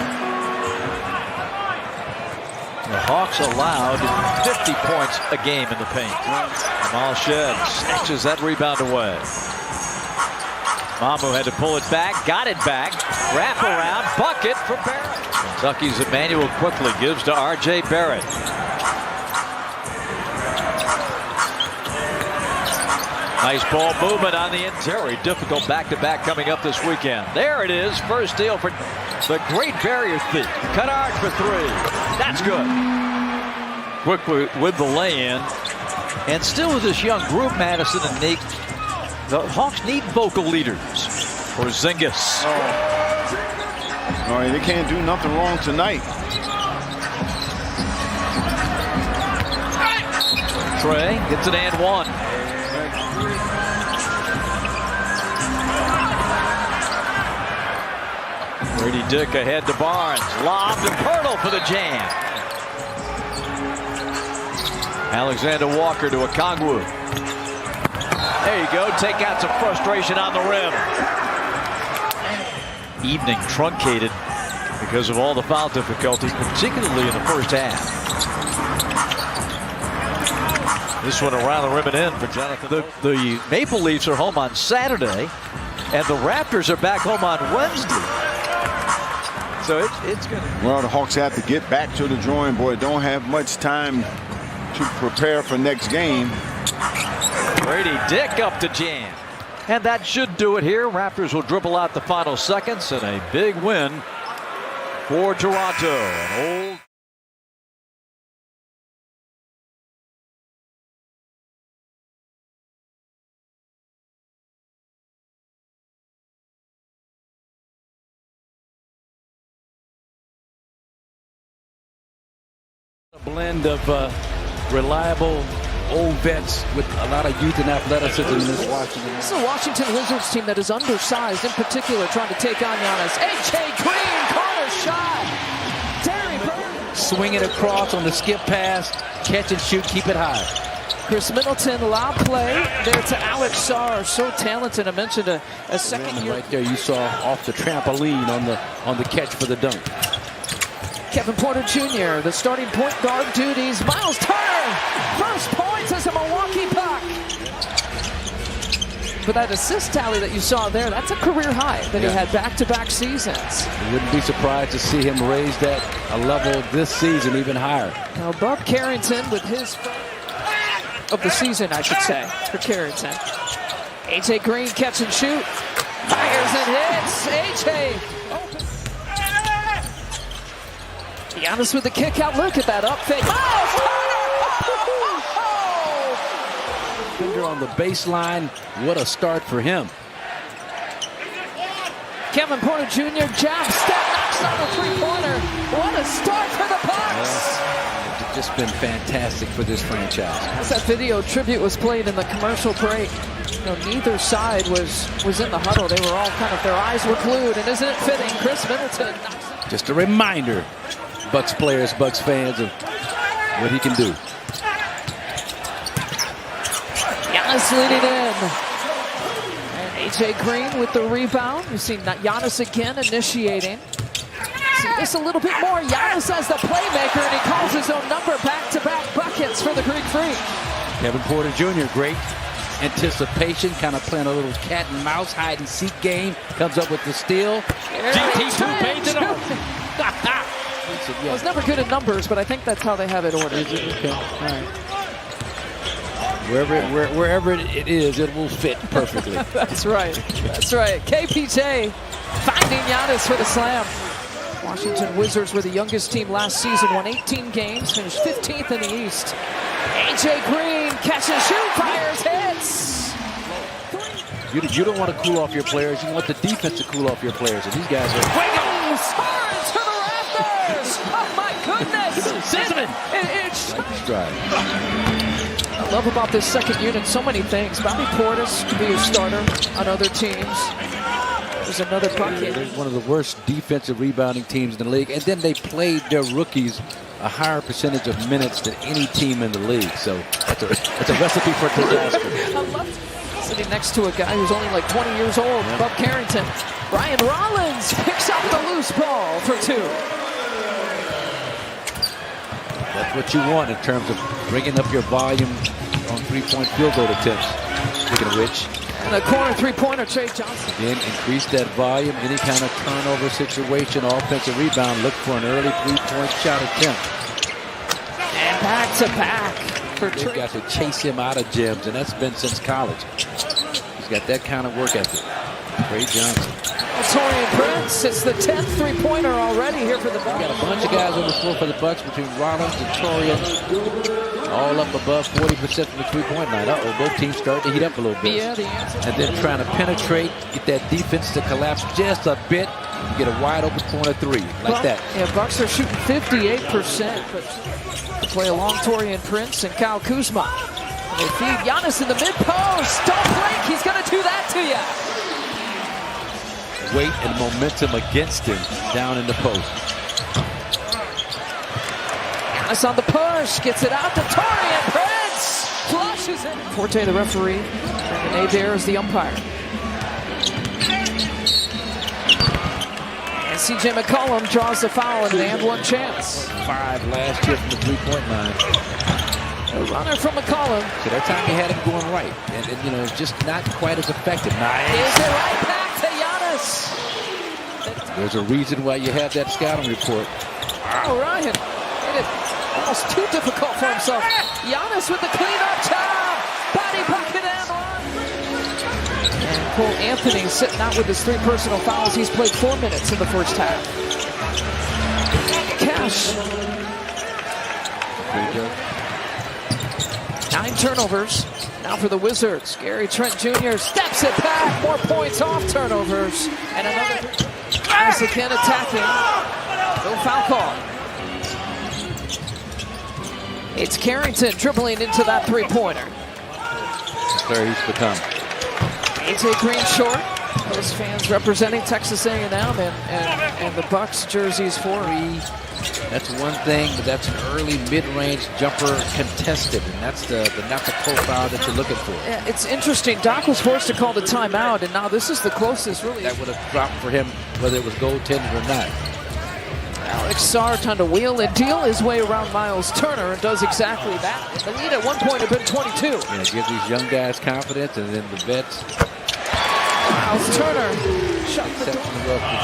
the Hawks allowed 50 points a game in the paint. Jamal Shed snatches that rebound away. Mamu had to pull it back, got it back, wrap around, bucket for Barrett. Kentucky's Emmanuel quickly gives to R.J. Barrett. Nice ball movement on the interior. Difficult back-to-back coming up this weekend. There it is, first steal for the Great Barrier Thief. Kennard for three. That's good. Quickly with the lay-in. And still with this young group, Madison and Nick, the Hawks need vocal leaders. Porzingis. All right, they can't do nothing wrong tonight. Trey gets an and one. Grady Dick ahead to Barnes. Lob to Pirtle for the jam. Alexander Walker to Okongwu. There you go. Take out some frustration on the rim. Evening truncated because of all the foul difficulties, particularly in the first half. This one around the rim and in for Jonathan. The Maple Leafs are home on Saturday, and the Raptors are back home on Wednesday. So it's going to... Well, the Hawks have to get back to the drawing board. Don't have much time to prepare for next game. Grady Dick up to jam. And that should do it here. Raptors will dribble out the final seconds, and a big win for Toronto. An old... A blend of reliable old vets with a lot of youth and athleticism in this Washington. This is a Washington Wizards team that is undersized, in particular trying to take on Giannis. A.J. Green, corner shot. Terry Burton. Swing it across on the skip pass, catch and shoot, keep it high. Chris Middleton, lob play there to Alex Sarr. So talented. I mentioned a second year. Right there you saw off the trampoline on the catch for the dunk. Kevin Porter Jr., the starting point guard duties. Miles Turner, first points as a Milwaukee puck. But that assist tally that you saw there, that's a career high that he had back-to-back seasons. You wouldn't be surprised to see him raise that a level this season even higher. Now, Bob Carrington with his of the season, I should say, for Carrington. A.J. Green catch and shoot. Fires and hits. A.J. open. Giannis with the kick out. Look at that up fake. Finger on the baseline. What a start for him. Kevin Porter Jr. jab step knocks on the three-pointer. What a start for the Bucks. It's just been fantastic for this franchise. As that video tribute was played in the commercial break, you know, neither side was in the huddle. They were all kind of, their eyes were glued. And isn't it fitting? Chris Middleton. Just a reminder, Bucks players, Bucks fans, of what he can do. Giannis leading in. And A.J. Green with the rebound. You see Giannis again initiating. See this a little bit more. Giannis as the playmaker, and he calls his own number. Back-to-back buckets for the Greek Freak. Kevin Porter Jr., great anticipation, kind of playing a little cat and mouse hide and seek game. Comes up with the steal. GT2 painted it off. I was never good at numbers, but I think that's how they have it ordered. Okay. All right. Wherever it is, it will fit perfectly. That's right. That's right. KPJ finding Giannis for the slam. Washington Wizards were the youngest team last season, won 18 games, finished 15th in the East. A.J. Green catches, shoot, fires, hits. You don't want to cool off your players. You want the defense to cool off your players. And these guys are... Wiggins scores to the Raptors. Oh, my goodness. It's I love about this second unit so many things. Bobby Portis could be a starter on other teams. There's another bucket. They're one of the worst defensive rebounding teams in the league. And then they played their rookies a higher percentage of minutes than any team in the league. So that's a recipe for disaster. I love sitting next to a guy who's only like 20 years old, Bob Carrington. Brian Rollins picks up the loose ball for two. That's what you want in terms of bringing up your volume on three-point field goal attempts. Speaking of which. And a corner three-pointer, Trey Johnson. Again, increase that volume. Any kind of turnover situation, offensive rebound, look for an early three-point shot attempt. And back-to-back for Trey. They've got to chase him out of gyms, and that's been since college. He's got that kind of work ethic. Trey Johnson. Torian Prince, it's the 10th three-pointer already here for the Bucks. Got a bunch of guys on the floor for the Bucks between Rollins and Torian. All up above 40% from the three-point line. Both teams starting to heat up a little bit. Yeah, the answer. And then trying to penetrate, get that defense to collapse just a bit. Get a wide open corner three, like that. Yeah, Bucks are shooting 58%, but to play along Torian Prince and Kyle Kuzma. And they feed Giannis in the mid-post. Don't break, he's going to do that to you. Weight and momentum against him down in the post. Giannis on the push, gets it out to Torian Prince, flushes it. Forte, the referee, and Adair is the umpire. And C.J. McCollum draws the foul and they have one chance. 5 last year from the three-point line. A runner from McCollum. So that time he had him going right, and you know, just not quite as effective. Nice. Is it right back to Giannis? There's a reason why you have that scouting report. Oh, Ryan made it almost too difficult for himself. Giannis with the cleanup job. Body bucket and one. And Cole Anthony sitting out with his 3 personal fouls. He's played 4 minutes in the first half. Cash. There you go. 9 turnovers. Now for the Wizards. Gary Trent Jr. steps it back. More points off turnovers. And another. Giannis again attacking. No foul call. It's Carrington dribbling into that three-pointer. There he's become. A.J. Green short. Those fans representing Texas A&M and the Bucks jerseys for. That's one thing, but that's an early mid-range jumper contested, and that's not the profile that you're looking for. Yeah, it's interesting. Doc was forced to call the timeout, and now this is the closest, really. That would have dropped for him, whether it was goaltended or not. Alex Sarr trying to wheel and deal his way around Miles Turner and does exactly that. The lead at one point had been 22. Yeah, give these young guys confidence, and then the vets Miles Turner shut the door. The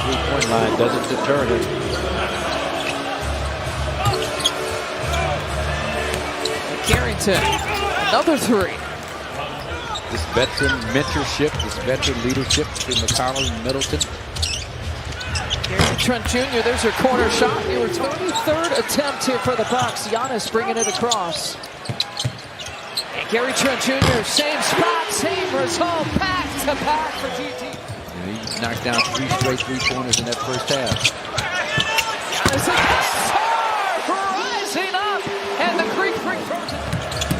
three-point line doesn't deter him. Carrington, another three. This veteran mentorship, this veteran leadership between McConnell and Middleton. Gary Trent Jr., there's her corner shot. It was 33rd attempt here for the Bucks. Giannis bringing it across. And Gary Trent Jr., same spot, same result, back to back for GT. And he knocked down 3 straight three-pointers in that first half. Giannis rising up, and the Greek Freak throws it.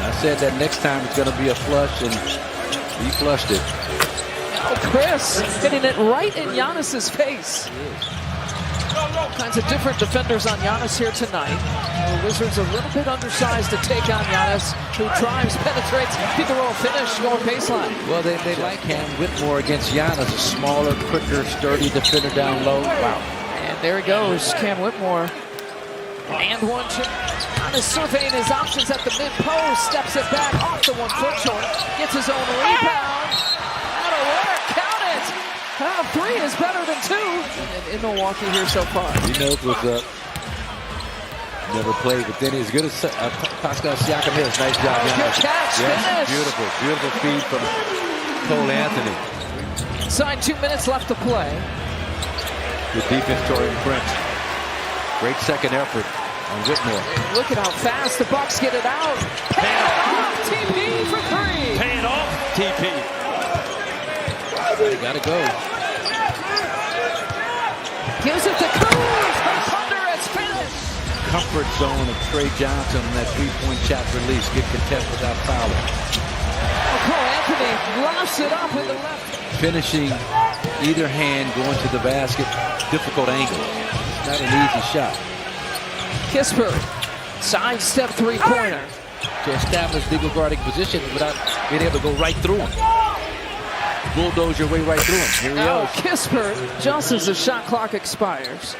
I said that next time it's going to be a flush, and he flushed it. Oh, Chris hitting it right in Giannis's face. All kinds of different defenders on Giannis here tonight. The Wizards a little bit undersized to take on Giannis, who drives, penetrates, pick and roll finish, going baseline. Well, they like Cam Whitmore against Giannis, a smaller, quicker, sturdy defender down low. Wow. And there he goes, Cam Whitmore. And one chip. Giannis surveying his options at the mid-post, steps it back off the 1 foot short, gets his own rebound. That'll work, count it. 3 is better than 2 in Milwaukee here so far. He knows what's up. Never played, but then as good as Pascal Siakam is. Nice job, Giannis. Good catch, yes, finish. Beautiful, beautiful feed from Cole Anthony. Inside 2 minutes left to play. Good defense, Torian Prince. Great second effort on Whitmore. Look at how fast the Bucks get it out. Pay it off, TP for 3. Pay it off, TP. You gotta go. Gives it to Kuz. Thunder, it's finished. Comfort zone of Trey Johnson on that three-point shot release. Get contest without fouling. Cole Anthony lofts it up with the left. Finishing either hand going to the basket. Difficult angle. Not an easy shot. Kispert, sidestep three-pointer. To establish legal guarding position without being able to go right through him. Bulldoze your way right through him. Here he Now goes. Kispert, just as the shot clock expires.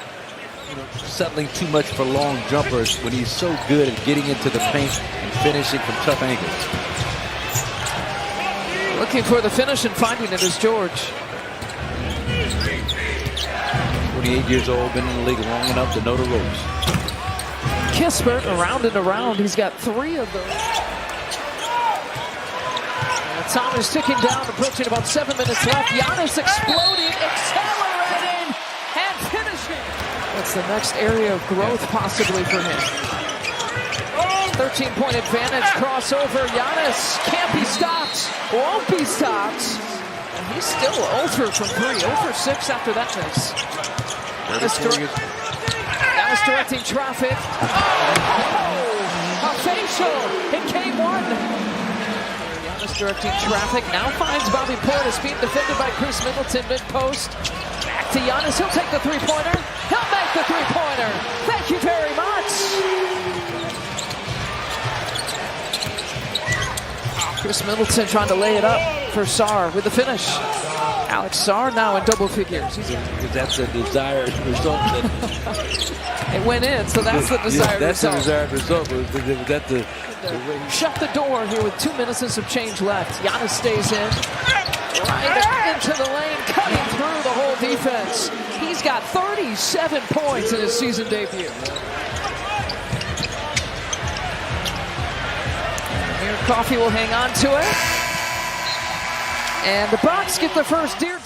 Settling too much for long jumpers when he's so good at getting into the paint and finishing from tough angles. Looking for the finish and finding it is George. 28 years old, been in the league long enough to know the ropes. Kispert around and around. He's got 3 of those. And time is ticking down, approaching about 7 minutes left. Giannis exploding, accelerating, and finishing. That's the next area of growth possibly for him. 13-point advantage, crossover. Giannis can't be stopped, won't be stopped. And he's still 0 from 3, 0 for 6 after that miss. Giannis directing traffic. Oh, a facial in Game 1. Giannis directing traffic. Now finds Bobby Portis being defended by Chris Middleton mid-post. Back to Giannis. He'll take the three-pointer. He'll make the three-pointer. Thank you very much. Chris Middleton trying to lay it up for Sarr with the finish. Alex Sarr now in double figures. Because that's the desired result. It went in, so that's the desired that's result. the desired result. Shut the door here with 2 minutes and some change left. Giannis stays in. Right into the lane, cutting through the whole defense. He's got 37 points in his season debut. Amir Coffey will hang on to it. And the Bucks get the first deer.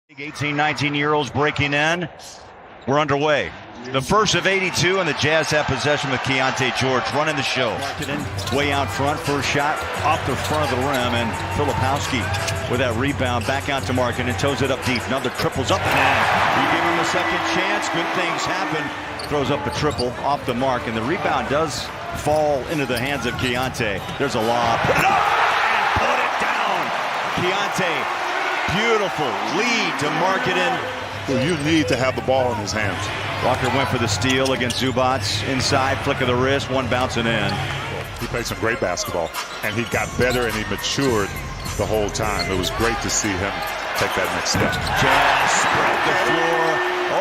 League 18, 19-year-olds breaking in. We're underway. The first of 82, and the Jazz have possession with Keontae George running the show. Way out front, first shot off the front of the rim, and Filipowski with that rebound back out to Markin and toes it up deep. Another triples up. You give him a second chance, good things happen. Throws up the triple off the mark, and the rebound does fall into the hands of Keontae. There's a lob. Put it up and put it down. Keontae, beautiful lead to Markin. You need to have the ball in his hands. Walker went for the steal against Zubac. Inside, flick of the wrist, one bouncing in. He played some great basketball, and he got better and he matured the whole time. It was great to see him take that next step. Jazz spread the floor.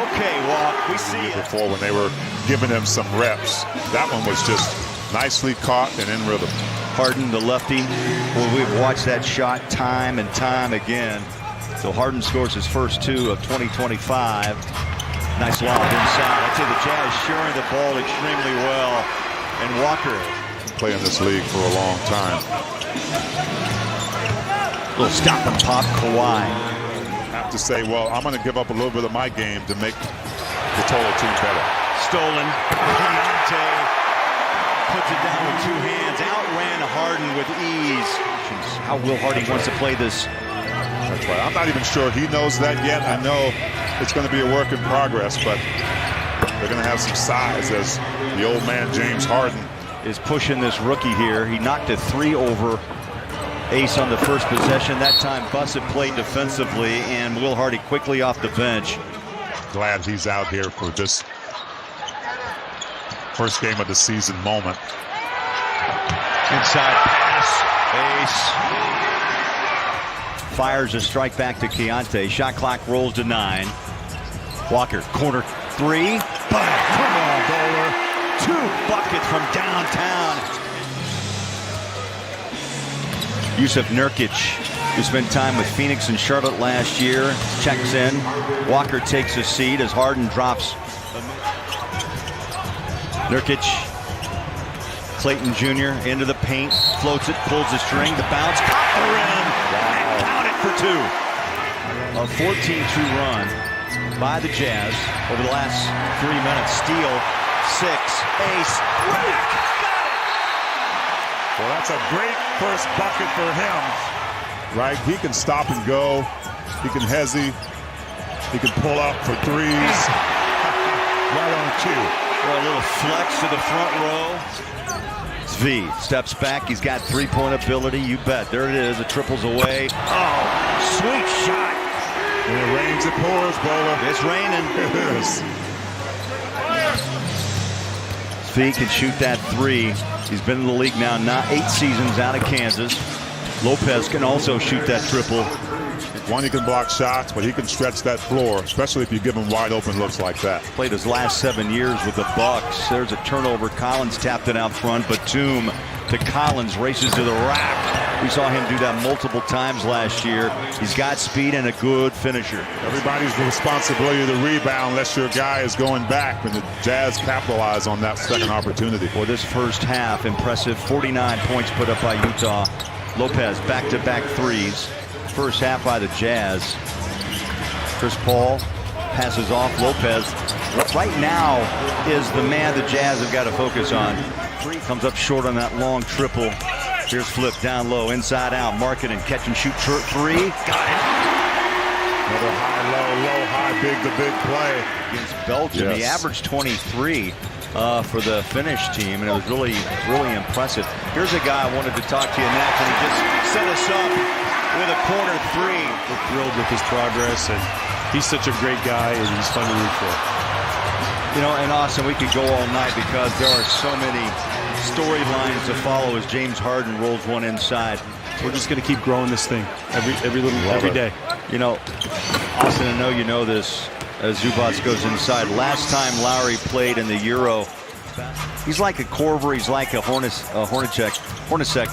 Okay, Walk, we see it. Before, when they were giving him some reps, that one was just nicely caught and in rhythm. Harden, the lefty. Well, we've watched that shot time and time again. So Harden scores his first 2 of 2025. Nice lob inside. I'd say the Jazz sharing the ball extremely well. And Walker play in this league for a long time. Little stop and pop Kawhi. Have to say, well, I'm going to give up a little bit of my game to make the total team better. Stolen. Keontae puts it down with 2 hands. Outran Harden with ease. How Will Hardy wants to play this. That's right. I'm not even sure he knows that yet. I know it's going to be a work in progress, but they're going to have some size as the old man James Harden is pushing this rookie here. He knocked a 3 over Ace on the first possession. That time Bussett played defensively, and Will Hardy quickly off the bench. Glad he's out here for this first game of the season moment. Inside pass. Ace fires a strike back to Keontae. Shot clock rolls to 9. Walker, corner 3. Bang! Come on, Bowler. 2 buckets from downtown. Yusuf Nurkic, who spent time with Phoenix and Charlotte last year, checks in. Walker takes a seat as Harden drops. Nurkic, Clayton Jr. into the paint, floats it, pulls the string, the bounce, Cutler in, and count it for 2. A 14-2 run by the Jazz over the last 3 minutes. Steal, 6, ace, Redick, got it! Well, that's a great first bucket for him. Right, he can stop and go. He can hezzy. He can pull up for 3s. Right on cue. A little flex to the front row. V steps back. He's got 3-point ability. You bet. There it is. The triples away. Oh, sweet shot. When it rains, it pours, Bowler. It's raining. It is. V can shoot that 3. He's been in the league now 8 seasons out of Kansas. Lopez can also shoot that triple. One, he can block shots, but he can stretch that floor, especially if you give him wide open looks like that. Played his last 7 years with the Bucks. There's a turnover. Collins tapped it out front. Batum to Collins, races to the rack. We saw him do that multiple times last year. He's got speed and a good finisher. Everybody's the responsibility of the rebound unless your guy is going back, and the Jazz capitalize on that second opportunity. For this first half, impressive 49 points put up by Utah. Lopez back-to-back 3s. First half by the Jazz. Chris Paul passes off. Lopez right now is the man the Jazz have got to focus on. Comes up short on that long triple. Here's Flip down low, inside out. Market and catch and shoot 3. Got it. Another high, low, high, big, the big play. Against Belgium. Yes. He averaged 23 for the Finnish team, and it was really impressive. Here's a guy I wanted to talk to you next, and he just set us up with a corner 3. We're thrilled with his progress, and he's such a great guy, and he's fun to root for. You know, and Austin, we could go all night because there are so many storylines to follow as James Harden rolls one inside. We're just going to keep growing this thing every day. You know, Austin, I know you know this as Zubac goes inside. Last time Lowry played in the Euro, he's like a Korver, he's like a Hornacek.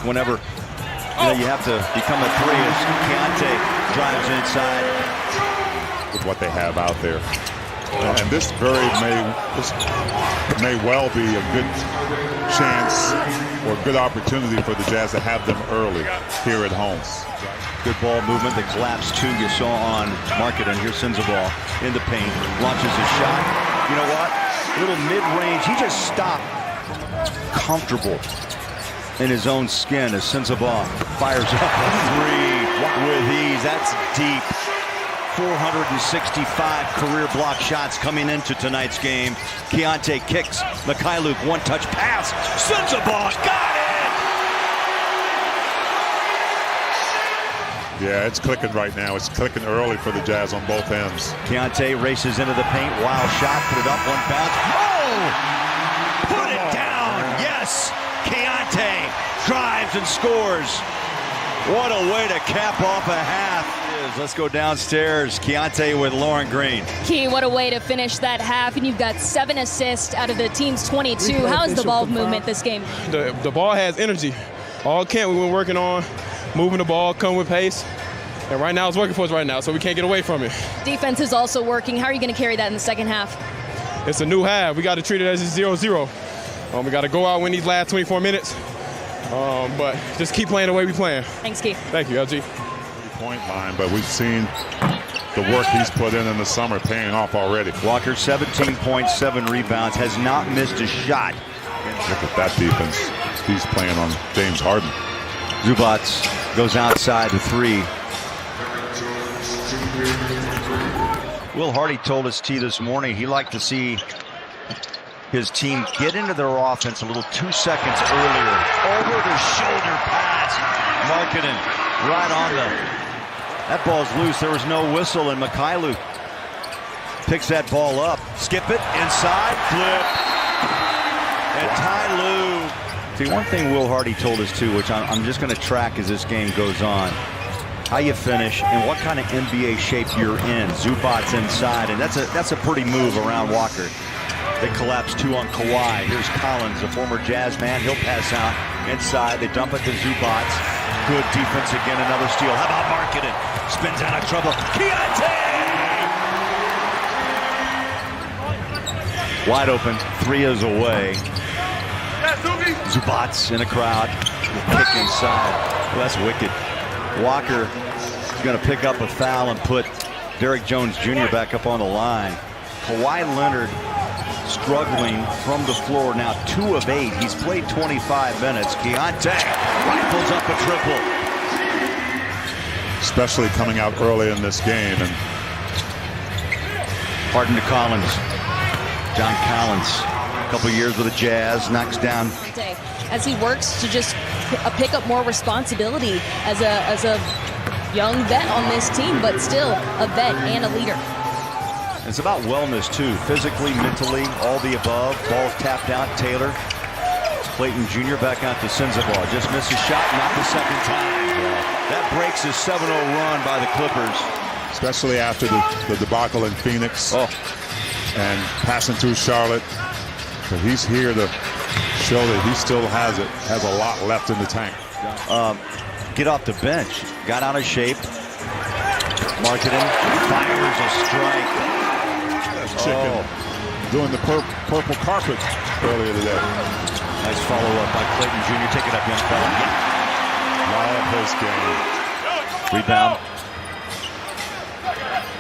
Whenever you have to become a 3 as Keontae drives inside. With what they have out there. And this may well be a good chance or good opportunity for the Jazz to have them early here at home. Good ball movement. The collapse 2 you saw on Market, and here's Sensabaugh in the paint, launches his shot. You know what? Little mid-range. He just stopped comfortable in his own skin as Sensabaugh fires up a 3 with ease. That's deep. 465 career block shots coming into tonight's game. Keontae kicks. Mikhailuk, one-touch pass. Sensabaugh got it! Yeah, it's clicking right now. It's clicking early for the Jazz on both ends. Keontae races into the paint. Wild shot. Put it up. One bounce. Oh! Put it down. Yes! Keontae drives and scores. What a way to cap off a half. Let's go downstairs. Keontae with Lauren Green. Key, what a way to finish that half. And you've got 7 assists out of the team's 22. How is the ball movement this game? The ball has energy. All camp we've been working on, moving the ball, coming with pace. And right now it's working for us right now, so we can't get away from it. Defense is also working. How are you going to carry that in the second half? It's a new half. We got to treat it as a 0-0. We got to go out, win these last 24 minutes. But just keep playing the way we're playing. Thanks, Keith. Thank you, LG. Point line, but we've seen the work he's put in the summer paying off already. Walker, 17.7 rebounds, has not missed a shot. Look at that defense. He's playing on James Harden. Zubac goes outside the 3. Will Hardy told us, T, this morning he liked to see his team get into their offense a little 2 seconds earlier. Over the shoulder pass. Markkanen right on the... That ball's loose. There was no whistle, and Mikhailu picks that ball up. Skip it, inside, flip. And Ty Lue. See, one thing Will Hardy told us, too, which I'm just going to track as this game goes on, how you finish and what kind of NBA shape you're in. Zubac's inside, and that's a pretty move around Walker. They collapse 2 on Kawhi. Here's Collins, a former Jazz man. He'll pass out inside. They dump it to Zubac. Good defense again, another steal. How about Markkanen? Spins out of trouble. Keontae! Wide open. 3 is away. Zubac in a crowd. Kick inside. Well, that's wicked. Walker is going to pick up a foul and put Derrick Jones Jr. back up on the line. Kawhi Leonard struggling from the floor now, 2 of 8. He's played 25 minutes. Keontae rifles up a triple. Especially coming out early in this game. And Harden to Collins. John Collins, a couple years with the Jazz, knocks down. As he works to just pick up more responsibility as a young vet on this team, but still a vet and a leader. It's about wellness, too. Physically, mentally, all the above. Ball tapped out. Taylor. Clayton Jr. back out to Sensabaugh. Just missed a shot, not the second time. That breaks a 7-0 run by the Clippers. Especially after the debacle in Phoenix. And passing through Charlotte. So he's here to show that he still has a lot left in the tank. Get off the bench. Got out of shape. Markkanen fires a strike. Chicken doing the purple carpet earlier today. Nice follow-up by Clayton Jr. Take it up, young fella. Love his game. Rebound.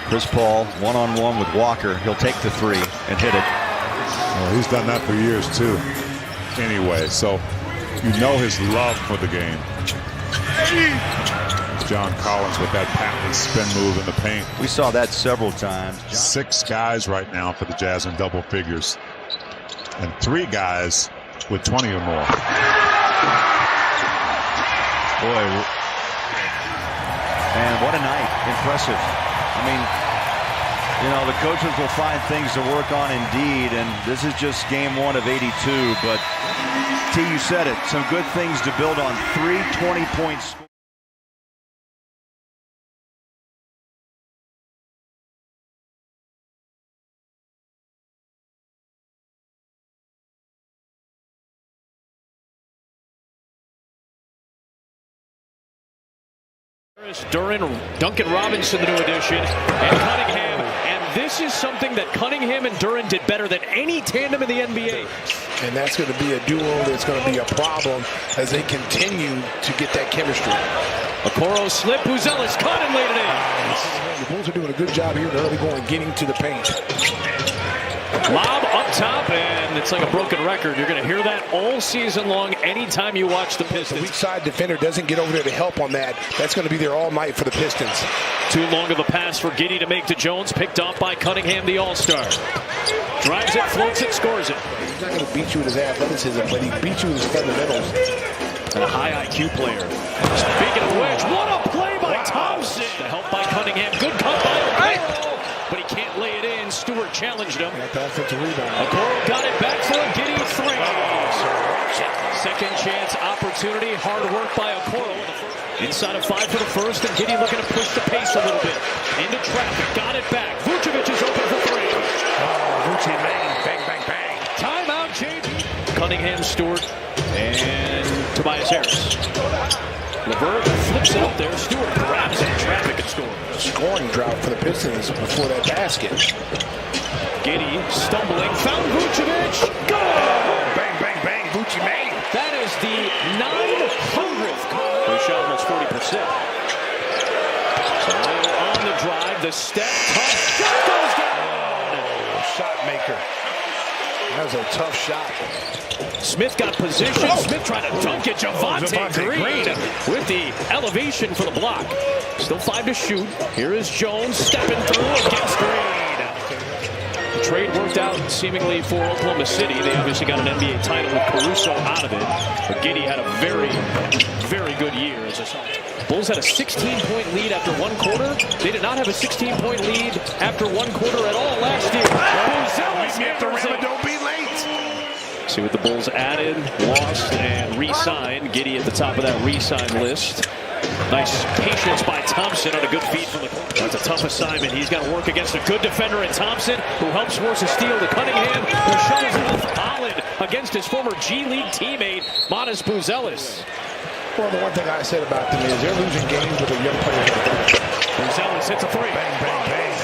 Chris Paul, one-on-one with Walker. He'll take the 3 and hit it. Well, he's done that for years, too. Anyway, so you know his love for the game. John Collins with that patent spin move in the paint. We saw that several times. 6 guys right now for the Jazz in double figures. And 3 guys with 20 or more. Boy. And what a night. Impressive. I mean, you know, the coaches will find things to work on indeed, and this is just game 1 of 82. But, T, you said it. Some good things to build on. 3 20-point scores. Duran, Duncan Robinson, the new addition, and Cunningham. And this is something that Cunningham and Duran did better than any tandem in the NBA. And that's going to be a duo that's going to be a problem as they continue to get that chemistry. Okoro slip, Buzelis caught and laid it in. The Bulls are doing a good job here in the early going, getting to the paint. Lob up top, and it's like a broken record. You're going to hear that all season long anytime you watch the Pistons. The weak side defender doesn't get over there to help on that. That's going to be there all night for the Pistons. Too long of a pass for Giddey to make to Jones. Picked off by Cunningham, the All-Star. Drives it, floats it, scores it. He's not going to beat you with his athleticism, but he beats you with his fundamentals. And a high IQ player. Speaking of which, what a play by Thompson. The help by Cunningham. Good cut by Okoro. But he can't lay it in. Stewart challenged him. Got the offensive rebound. Okoro got it back for a Giddey 3. Second chance opportunity. Hard work by Okoro in the first. Inside of 5 for the first, and Giddey looking to push the pace a little bit. Into traffic, got it back. Vucevic is open for 3. Vucevic, bang, bang, bang. Timeout, JB. Cunningham, Stewart, and Tobias Harris. LeVert flips it up there. Stewart grabs it in traffic and scores. Scoring drought for the Pistons before that basket. Giddey stumbling, found Vucevic. Go! Bang, bang, bang, Vucevic. That is the 900th. They shot almost 40%. So on the drive, the step, tough shot goes down. Shot maker. That was a tough shot. Smith got position. Smith trying to dunk it. Javonte Green with the elevation for the block. Still 5 to shoot. Here is Jones stepping through against Green. The trade worked out seemingly for Oklahoma City. They obviously got an NBA title with Caruso out of it. But Giddey had a very, very good year as a Bulls had a 16-point lead after 1 quarter. They did not have a 16-point lead after 1 quarter at all last year. Don't be late. See what the Bulls added, lost, and re-signed. Giddey at the top of that re-sign list. Nice patience by Thompson on a good feed from the corner. That's a tough assignment. He's got to work against a good defender in Thompson, who helps force a steal to Cunningham, who shovels it off Holland against his former G League teammate, Matas Buzelis. Well, the one thing I said about them is they're losing games with a young player. Buzelis hits a 3. Bang, bang, bang.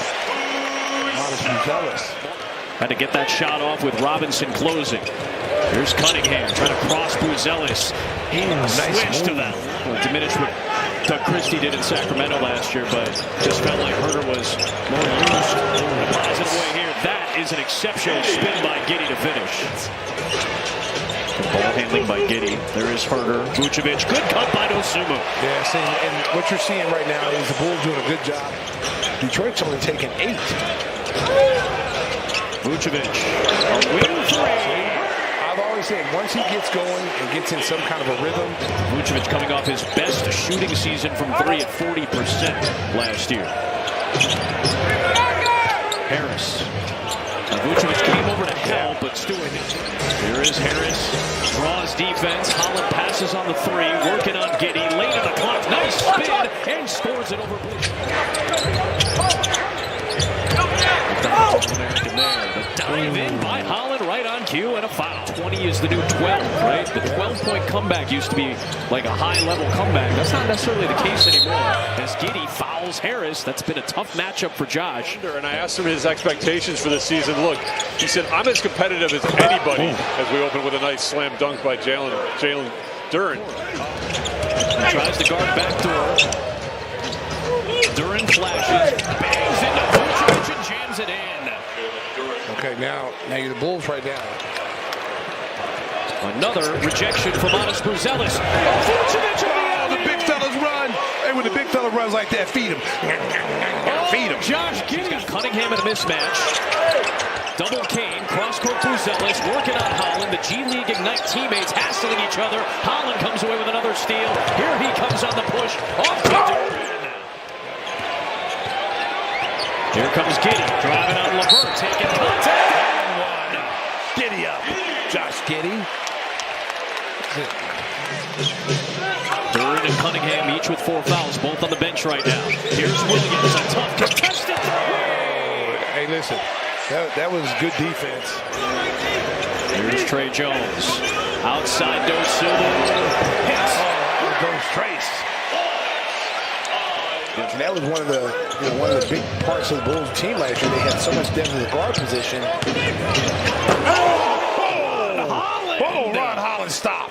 Matas Buzelis. Had to get that shot off with Robinson closing. Here's Cunningham trying to cross Buzelis. Switch to that. Diminished what Doug Christie did in Sacramento last year, but just felt like Herter was more used. The positive way here. That is an exceptional spin by Giddey to finish. Ball handling by Giddey. There is Herter. Vucevic. Good cut by Dosunmu. Yeah, see, and what you're seeing right now is the Bulls doing a good job. Detroit's only taking 8. Vucevic. A wing 3. I've always said once he gets going and gets in some kind of a rhythm. Vucevic coming off his best shooting season from 3 at 40% last year. Harris. Vucevic came over to help, but Stewart. Here is Harris. Draws defense. Holland passes on the 3. Working on Giddey. Late on the clock. Nice spin. And scores it over Blue. The dive in by Holland right on cue and a foul. 20 is the new 12, right? The 12-point comeback used to be like a high-level comeback. That's not necessarily the case anymore. As Giddey fouls Harris, that's been a tough matchup for Josh. And I asked him his expectations for this season. Look, he said, I'm as competitive as anybody as we open with a nice slam dunk by Jalen Duren. He tries to guard backdoor. Duren flashes, bangs into Vucevic and jams it in. Okay, now you're the Bulls right now. Another rejection from Matas Buzelis. The big fellas run. Hey, when the big fella runs like that, feed him. Feed him. Josh Giddey got Cunningham in a mismatch. Double Kane, cross-court Buzelis, working on Holland. The G League Ignite teammates hassling each other. Holland comes away with another steal. Here he comes on the push. Off to Duren. Here comes Giddey, driving on LeVert, taking contact, and 1. Giddey up. Josh Giddey. Duren and Cunningham each with 4 fouls, both on the bench right now. Here's Williams, a tough contested 3. Hey, listen, that was good defense. Here's Trey Jones, outside Dosunmu, hits. Goes Trace. And that was one of the big parts of the Bulls team last year. They had so much depth in the guard position. Ron Holland, stop.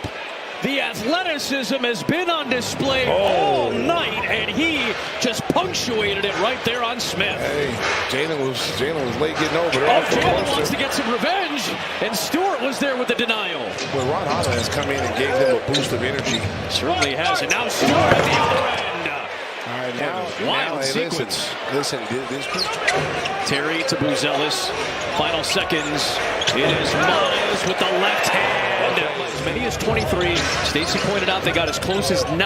The athleticism has been on display all night, and he just punctuated it right there on Smith. Hey, Jalen was late getting over there. Jalen wants to get some revenge, and Stewart was there with the denial. Well, Ron Holland has come in and gave them a boost of energy. Certainly has, and now Stewart at the other end. All right, now wild sequence. Listen, this Terry to Buzelis. Final seconds. It is Miles with the left hand. As many as 23. Stacey pointed out they got as close as 9.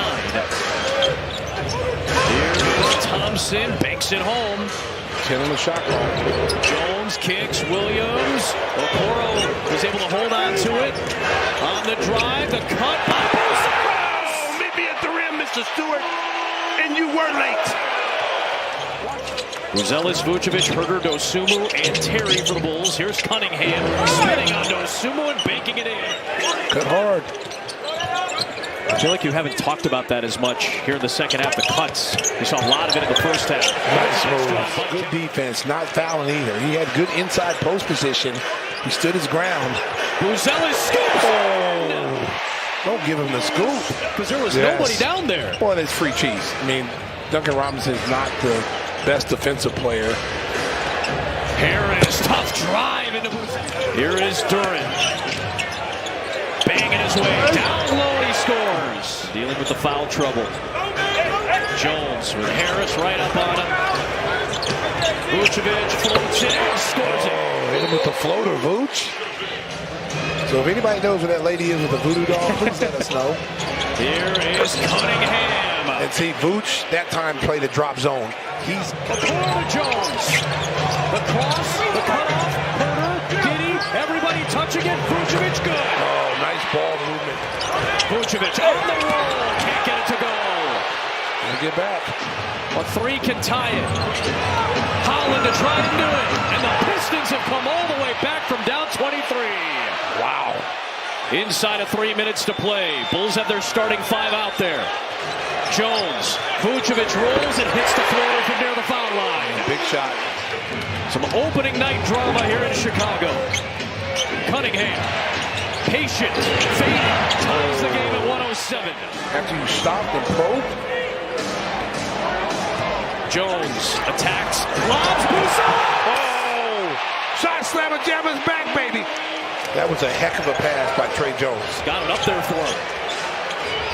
Here's Thompson. Banks it home. 10 on the shot clock. Jones kicks. Williams. Okoro was able to hold on to it. On the drive. The cut. Meet me at the rim, Mr. Mr. Stewart, and you were late. Rozelis, Vucevic, Herter, Dosunmu, and Terry for the Bulls. Here's Cunningham spinning on Dosunmu and banking it in. Cut hard. I feel like you haven't talked about that as much here in the second half. The cuts. You saw a lot of it in the first half. Nice move. Good defense. Not fouling either. He had good inside post position. He stood his ground. Rozelis scoops. Oh, don't give him the scoop. Because there was nobody down there. Boy, that's free cheese. I mean, Duncan Robinson is not the best defensive player. Harris, tough drive into Rozelis. Here is Duran. Banging his way down low, he scores. Dealing with the foul trouble. Jones with Harris right up on him. Vucevic floats it and scores it. Oh, hit him with the floater, Vooch. So if anybody knows where that lady is with the voodoo doll, please let us know. Here is Cunningham. And see, Vooch that time played a drop zone. He's Okoro to Jones. The cross, the cutoff, Herter, Giddey, everybody touching it. Vucevic good. Oh, nice ball movement. Vucevic on the roll. Can't get it to go. Gonna get back. A three can tie it. Holland to try and do it. And the Pistons have come all the way back from down 23. Wow. Inside of 3 minutes to play. Bulls have their starting five out there. Jones, Vucevic rolls and hits the floater from near the foul line. Big shot. Some opening night drama here in Chicago. Cunningham, patient, fading, ties the game at 107. After you stopped and probed. Jones attacks, lobs, Boussard! Oh! Shot slammer, jammer's back, baby. That was a heck of a pass by Trey Jones. Got it up there for him.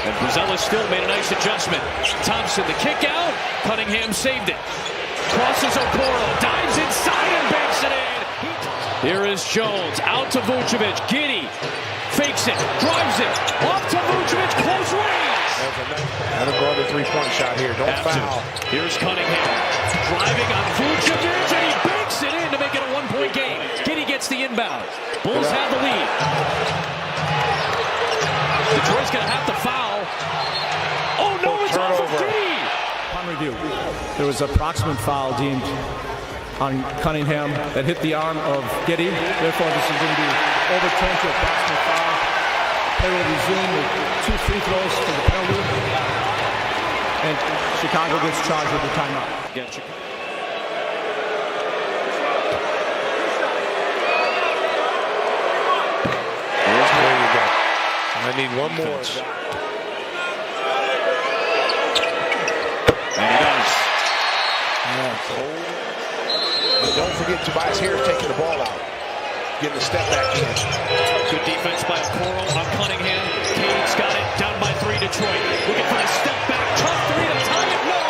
And Rozelis still made a nice adjustment. Thompson, the kick out. Cunningham saved it. Crosses Okoro, dives inside and banks it in. Here is Jones, out to Vucevic. Giddey fakes it, drives it, off to Vucevic, close range. That'll go to three-point shot here. Don't foul. Here's Cunningham, driving on Vucevic, and he banks it in to make it a one-point game. Giddey gets the inbound. Bulls have the lead. Detroit's going to have to foul. Oh, no, it's off of Giddey. On review, there was an approximate foul deemed on Cunningham that hit the arm of Giddey. Therefore, this is going to be overturned to approximate foul. Play will resume with 2 free throws for the penalty. And Chicago gets charged with the timeout. There you go. I need one more. And he does. And don't forget Tobias Harris taking the ball out. Getting the step back in. Good defense by Okoro on Cunningham. Cade's got it. Down by 3, Detroit. Looking for a step back. Tough 3 to tie it. No.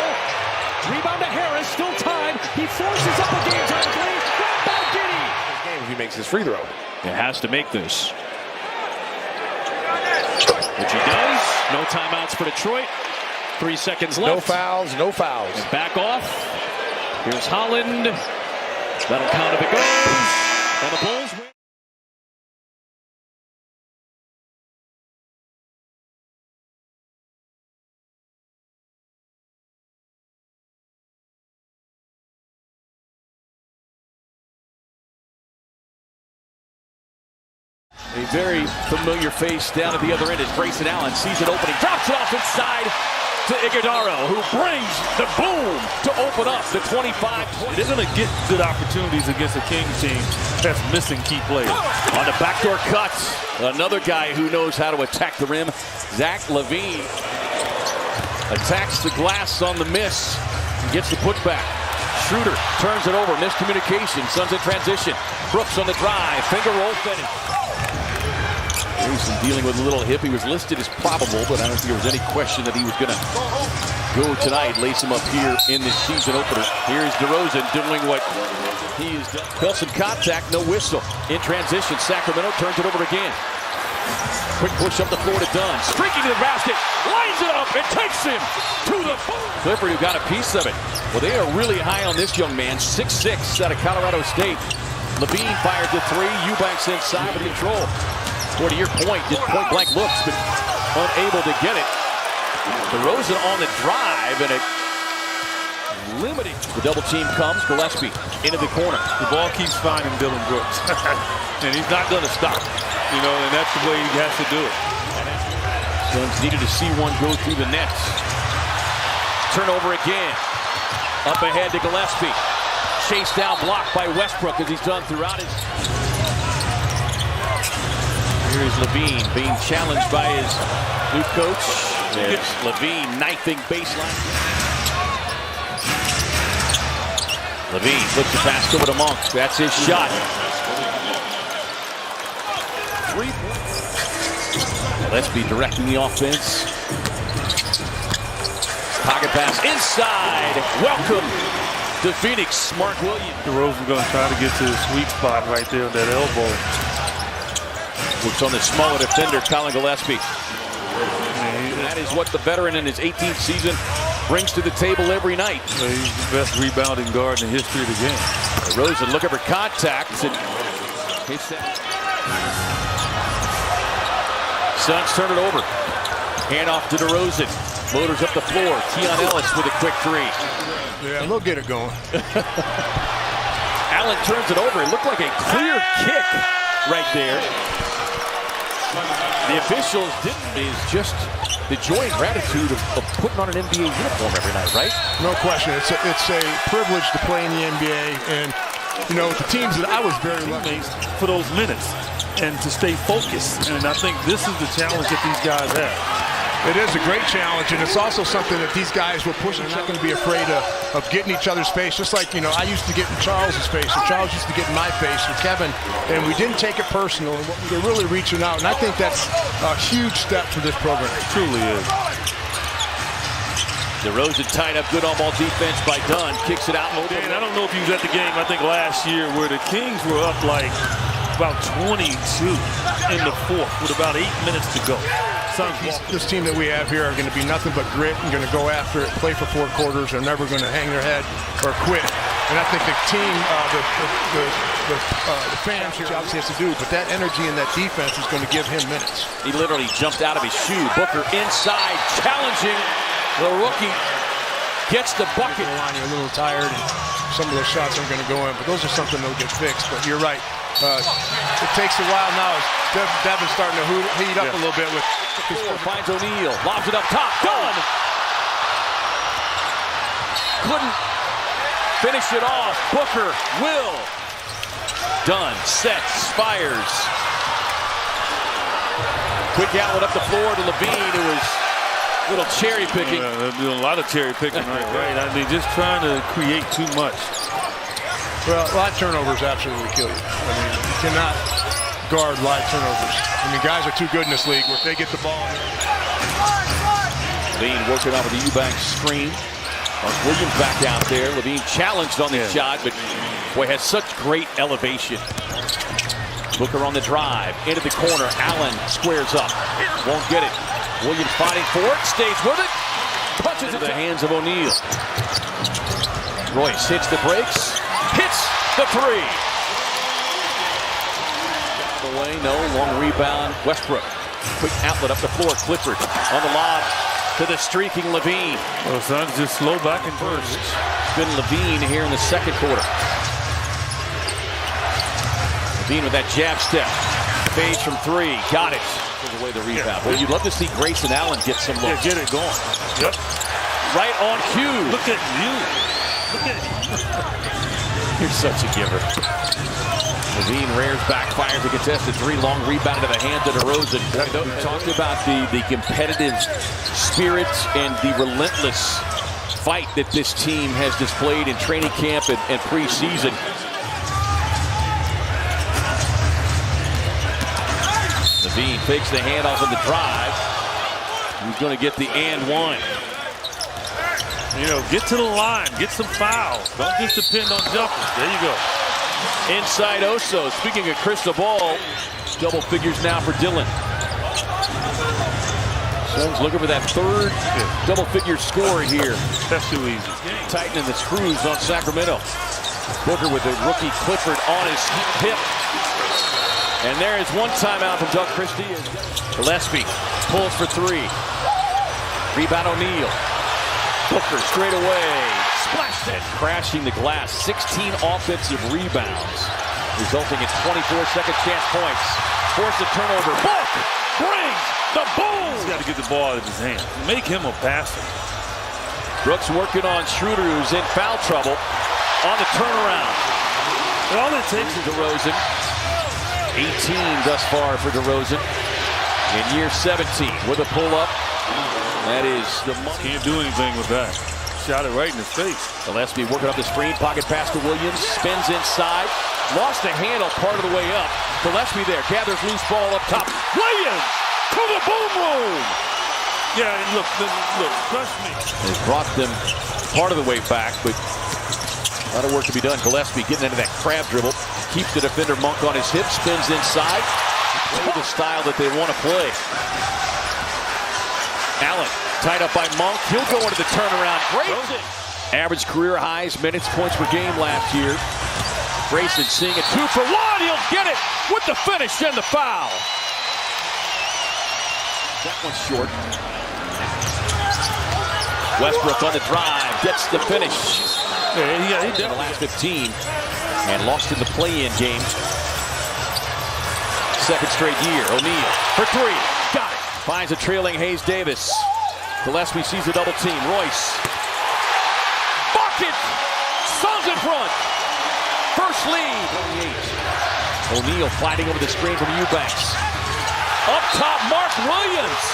Rebound to Harris. Still time. He forces up a game time 3. Grabbed by Giddey. This game if he makes his free throw. It has to make this. Which he does. No timeouts for Detroit. 3 seconds left. No fouls, no fouls. And back off. Here's Holland. That'll count if it goes. And the Bulls win. A very familiar face down at the other end is Grayson Allen. Sees an opening, drops it off inside to Iguodala, who brings the boom to open up the 25-20. They're going to get good opportunities against a Kings team that's missing key players. On the backdoor cuts, another guy who knows how to attack the rim. Zach LaVine attacks the glass on the miss. Gets the putback. Schroeder turns it over. Miscommunication. Suns in transition. Brooks on the drive. Finger roll finish. Grayson dealing with a little hip. He was listed as probable, but I don't think there was any question that he was going to go tonight. Lace him up here in this season opener. Here's DeRozan doing what he has done. Felt some contact, no whistle. In transition, Sacramento turns it over again. Quick push up the floor to Dunn. Streaking to the basket. Lines it up and takes him to the boom. Clifford, who got a piece of it. Well, they are really high on this young man. 6'6" out of Colorado State. LaVine fires the 3. Eubanks inside with control. Or to your point, just point-blank looks, but unable to get it. DeRozan on the drive, and it limiting. The double team comes. Gillespie into the corner. The ball keeps finding Dylan Brooks, and he's not going to stop. And that's the way he has to do it. Suns needed to see one go through the nets. Turnover again. Up ahead to Gillespie. Chased down, blocked by Westbrook, as he's done throughout his. Here's Levine being challenged by his new coach. There's Levine knifing baseline. Levine flips the pass over to Monk. That's his shot. 3 points. Gillespie directing the offense. Pocket pass inside. Welcome to Phoenix. Mark Williams. DeRozan's going to try to get to the sweet spot right there on that elbow. Looks on the smaller defender, Colin Gillespie. That is what the veteran in his 18th season brings to the table every night. He's the best rebounding guard in the history of the game. DeRozan looking for contact. And hits that. Suns turn it over. Hand off to DeRozan. Motors up the floor. Keon Ellis with a quick three. Yeah, they'll get it going. Allen turns it over. It looked like a clear kick right there. The officials didn't. Is just the joy and gratitude of putting on an NBA uniform every night, right? No question. It's a privilege to play in the NBA, and the teams that I was very lucky for those minutes and to stay focused. And I think this is the challenge that these guys have. It is a great challenge, and it's also something that these guys will push. They're not going to be afraid of getting each other's face. Just like, I used to get in Charles's face, and Charles used to get in my face with Kevin, and we didn't take it personal. And they're really reaching out, and I think that's a huge step for this program. It truly is. DeRozan tied up, good on-ball defense by Dunn. Kicks it out. Dan, I don't know if you was at the game, I think last year, where the Kings were up like about 22 in the fourth with about 8 minutes to go. This team that we have here are going to be nothing but grit and going to go after it, play for 4 quarters. They're never going to hang their head or quit. And I think the team, the fans here obviously has to do, but that energy and that defense is going to give him minutes. He literally jumped out of his shoe. Booker inside, challenging the rookie. Gets the bucket. You're a little tired, and some of those shots aren't going to go in, but those are something that'll get fixed. But you're right. It takes a while now. Devin's starting to heat up a little bit with. Finds O'Neal, lobs it up top. Done. Couldn't finish it off. Booker will. Done. Sets. Fires. Quick outlet up the floor to Levine, who was a little cherry picking. Yeah, they're doing a lot of cherry picking right. I mean, just trying to create too much. Well, live turnovers absolutely kill you. I mean, you cannot guard live turnovers. I mean, guys are too good in this league where if they get the ball. Levine working off of the Eubanks screen. Williams back out there. Levine challenged on the shot, but boy, has such great elevation. Booker on the drive, into the corner. Allen squares up, won't get it. Williams fighting for it, stays with it. Punches into the hands of O'Neal. Royce hits the brakes, hits the three. Away, no, long rebound. Westbrook, quick outlet up the floor. Clifford on the lob to the streaking Levine. Well, Suns just slow back and burst. It's been Levine here in the second quarter. Levine with that jab step. Fades from 3, got it. Gives away the rebound. Well, you'd love to see Grayson Allen get some looks. Yeah, get it going. Yep. Right on cue. Look at you. Look at you. You're such a giver. Levine rears back, fires a contested 3, long rebound to the hands of DeRozan. We talked about the competitive spirit and the relentless fight that this team has displayed in training camp and preseason. Levine fakes the handoff on the drive. He's going to get the and one. Get to the line, get some fouls. Don't just depend on jumpers. There you go. Inside Oso. Speaking of crystal ball, double figures now for Dillon. Suns looking for that third double-figure score here. That's too easy. Tightening the screws on Sacramento. Booker with the rookie Clifford on his hip. And there is one timeout from Doug Christie. Gillespie pulls for 3. Rebound O'Neal. Booker straight away. Splashed it. Crashing the glass. 16 offensive rebounds, resulting in 24 second chance points. Force the turnover. Book brings the boom. He's got to get the ball out of his hand. Make him a passer. Brooks working on Schroeder, who's in foul trouble. On the turnaround. All it takes is DeRozan. 18 thus far for DeRozan. In year 17 with a pull-up. That is the money. Can't do anything with that. Shot it right in his face. Gillespie working up the screen. Pocket pass to Williams. Spins inside. Lost the handle part of the way up. Gillespie there. Gathers loose ball up top. Williams to the boom room. Yeah, and look, trust me. They brought them part of the way back, but a lot of work to be done. Gillespie getting into that crab dribble. Keeps the defender Monk on his hip. Spins inside. Play the style that they want to play. Allen tied up by Monk. He'll go into the turnaround. Grayson. Average career highs, minutes, points per game last year. Grayson seeing a 2 for 1. He'll get it with the finish and the foul. That one's short. Westbrook on the drive. Gets the finish. Yeah, he did the last 15 and lost in the play-in games. Second straight year. O'Neal for 3. Got it. Finds a trailing Hayes Davis. Gillespie sees a double team. Royce. Bucket! Suns in front. First lead. 28. O'Neal fighting over the screen from Eubanks. Up top, Mark Williams.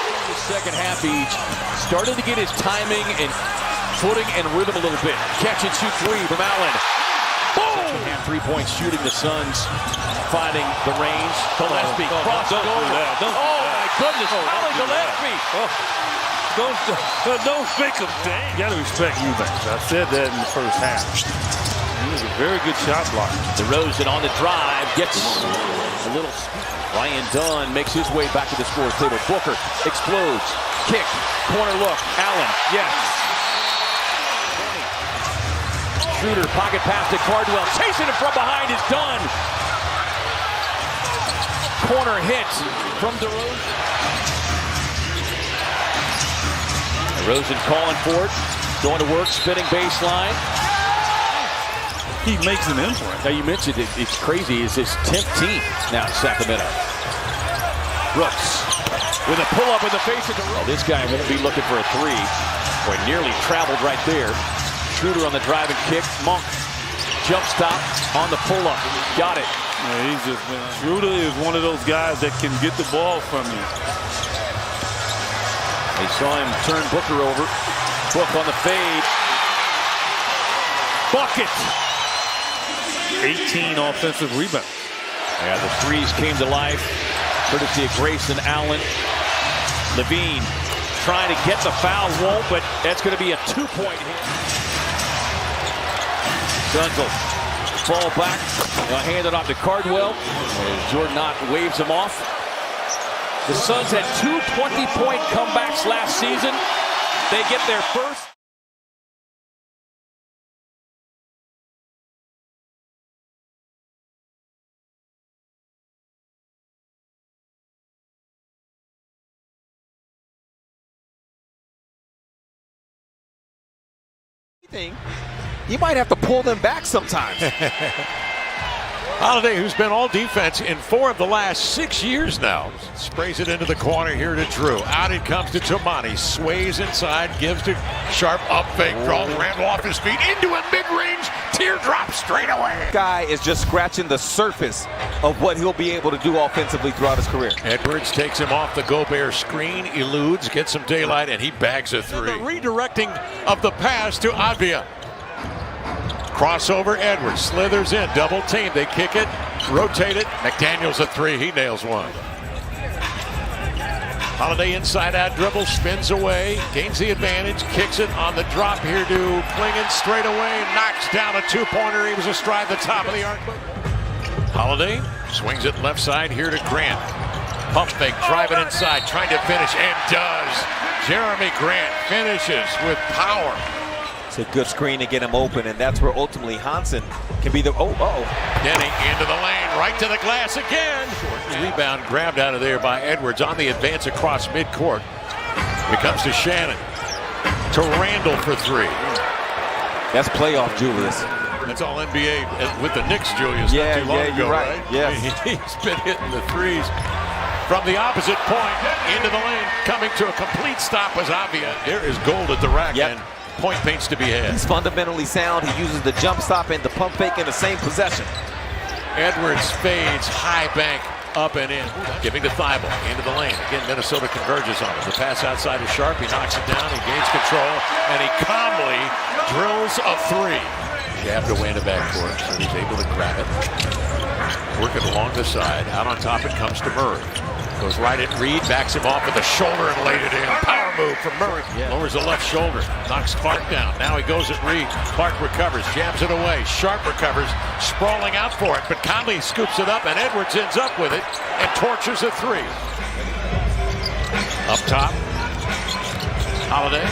In the second half each. Started to get his timing and footing and rhythm a little bit. Catch and shoot 3 from Allen. Boom! 3-point shooting. The Suns finding the range. Gillespie cross don't over. do that. My goodness, Allen Gillespie. Don't make him dang. You got to respect Eubanks. I said that in the first half. He was a very good shot blocker. DeRozan on the drive gets a little. Ryan Dunn makes his way back to the scorer's table. Booker explodes. Kick. Corner look. Allen. Yes. Schroeder, pocket pass to Cardwell. Chasing him from behind is Dunn. Corner hit from DeRozan. DeRozan calling for it. Going to work, spinning baseline. He makes an imprint. Now you mentioned it. It's crazy. It's his 10th team now in Sacramento. Brooks with a pull-up in the face of DeRozan. This guy won't be looking for a 3. Boy, nearly traveled right there. Schroeder on the drive and kick. Monk jump stop on the pull-up. Got it. Yeah, he's just Schroeder is one of those guys that can get the ball from you. They saw him turn Booker over. Book on the fade. Bucket. 18 offensive rebounds. Yeah, the threes came to life. Courtesy of Grayson Allen. Levine trying to get the foul. Won't, but that's going to be a 2-point hit. Dunkel. Ball back. Handed off to Cardwell. Jordan Knott waves him off. The Suns had 2 20-point comebacks last season. They get their first. You might have to pull them back sometimes. Holiday, who's been all defense in 4 of the last 6 years now. Sprays it into the corner here to Drew. Out it comes to Tomani. Sways inside, gives to Sharp. Up fake, draws Randall off his feet into a mid-range teardrop straight away. Guy is just scratching the surface of what he'll be able to do offensively throughout his career. Edwards takes him off the Gobert screen, eludes, gets some daylight, and he bags a 3. The redirecting of the pass to Advia. Crossover, Edwards slithers in, double team. They kick it, rotate it. McDaniels a 3, he nails 1. Holiday inside out dribble, spins away, gains the advantage, kicks it on the drop here to Klingon straight away, knocks down a 2-pointer. He was astride the top of the arc. Holiday swings it left side here to Grant. Pump fake, drive it inside, trying to finish, and does. Jeremy Grant finishes with power. It's a good screen to get him open, and that's where ultimately Hansen can be the. Denny into the lane, right to the glass again. Rebound grabbed out of there by Edwards on the advance across midcourt. It comes to Shannon. To Randall for three. That's playoff, Julius. That's all NBA with the Knicks, Julius. Yeah, not too long ago, you're right. Yes. He's been hitting the threes from the opposite point into the lane. Coming to a complete stop was Avia. There is gold at the rack, and point paints to be had. He's fundamentally sound. He uses the jump stop and the pump fake in the same possession. Edwards fades, high bank, up and in. Giving to Thibault, into the lane. Again, Minnesota converges on it. The pass outside is Sharp. He knocks it down. He gains control, and he calmly drills a three. Jabbed away in the backcourt, so he's able to grab it. Working along the side. Out on top it comes to Murray. Goes right at Reed, backs him off with the shoulder and laid it in. Power move from Murray. Lowers the left shoulder, knocks Clark down. Now he goes at Reed. Clark recovers, jams it away. Sharp recovers, sprawling out for it, but Conley scoops it up, and Edwards ends up with it and tortures a three. Up top, Holiday,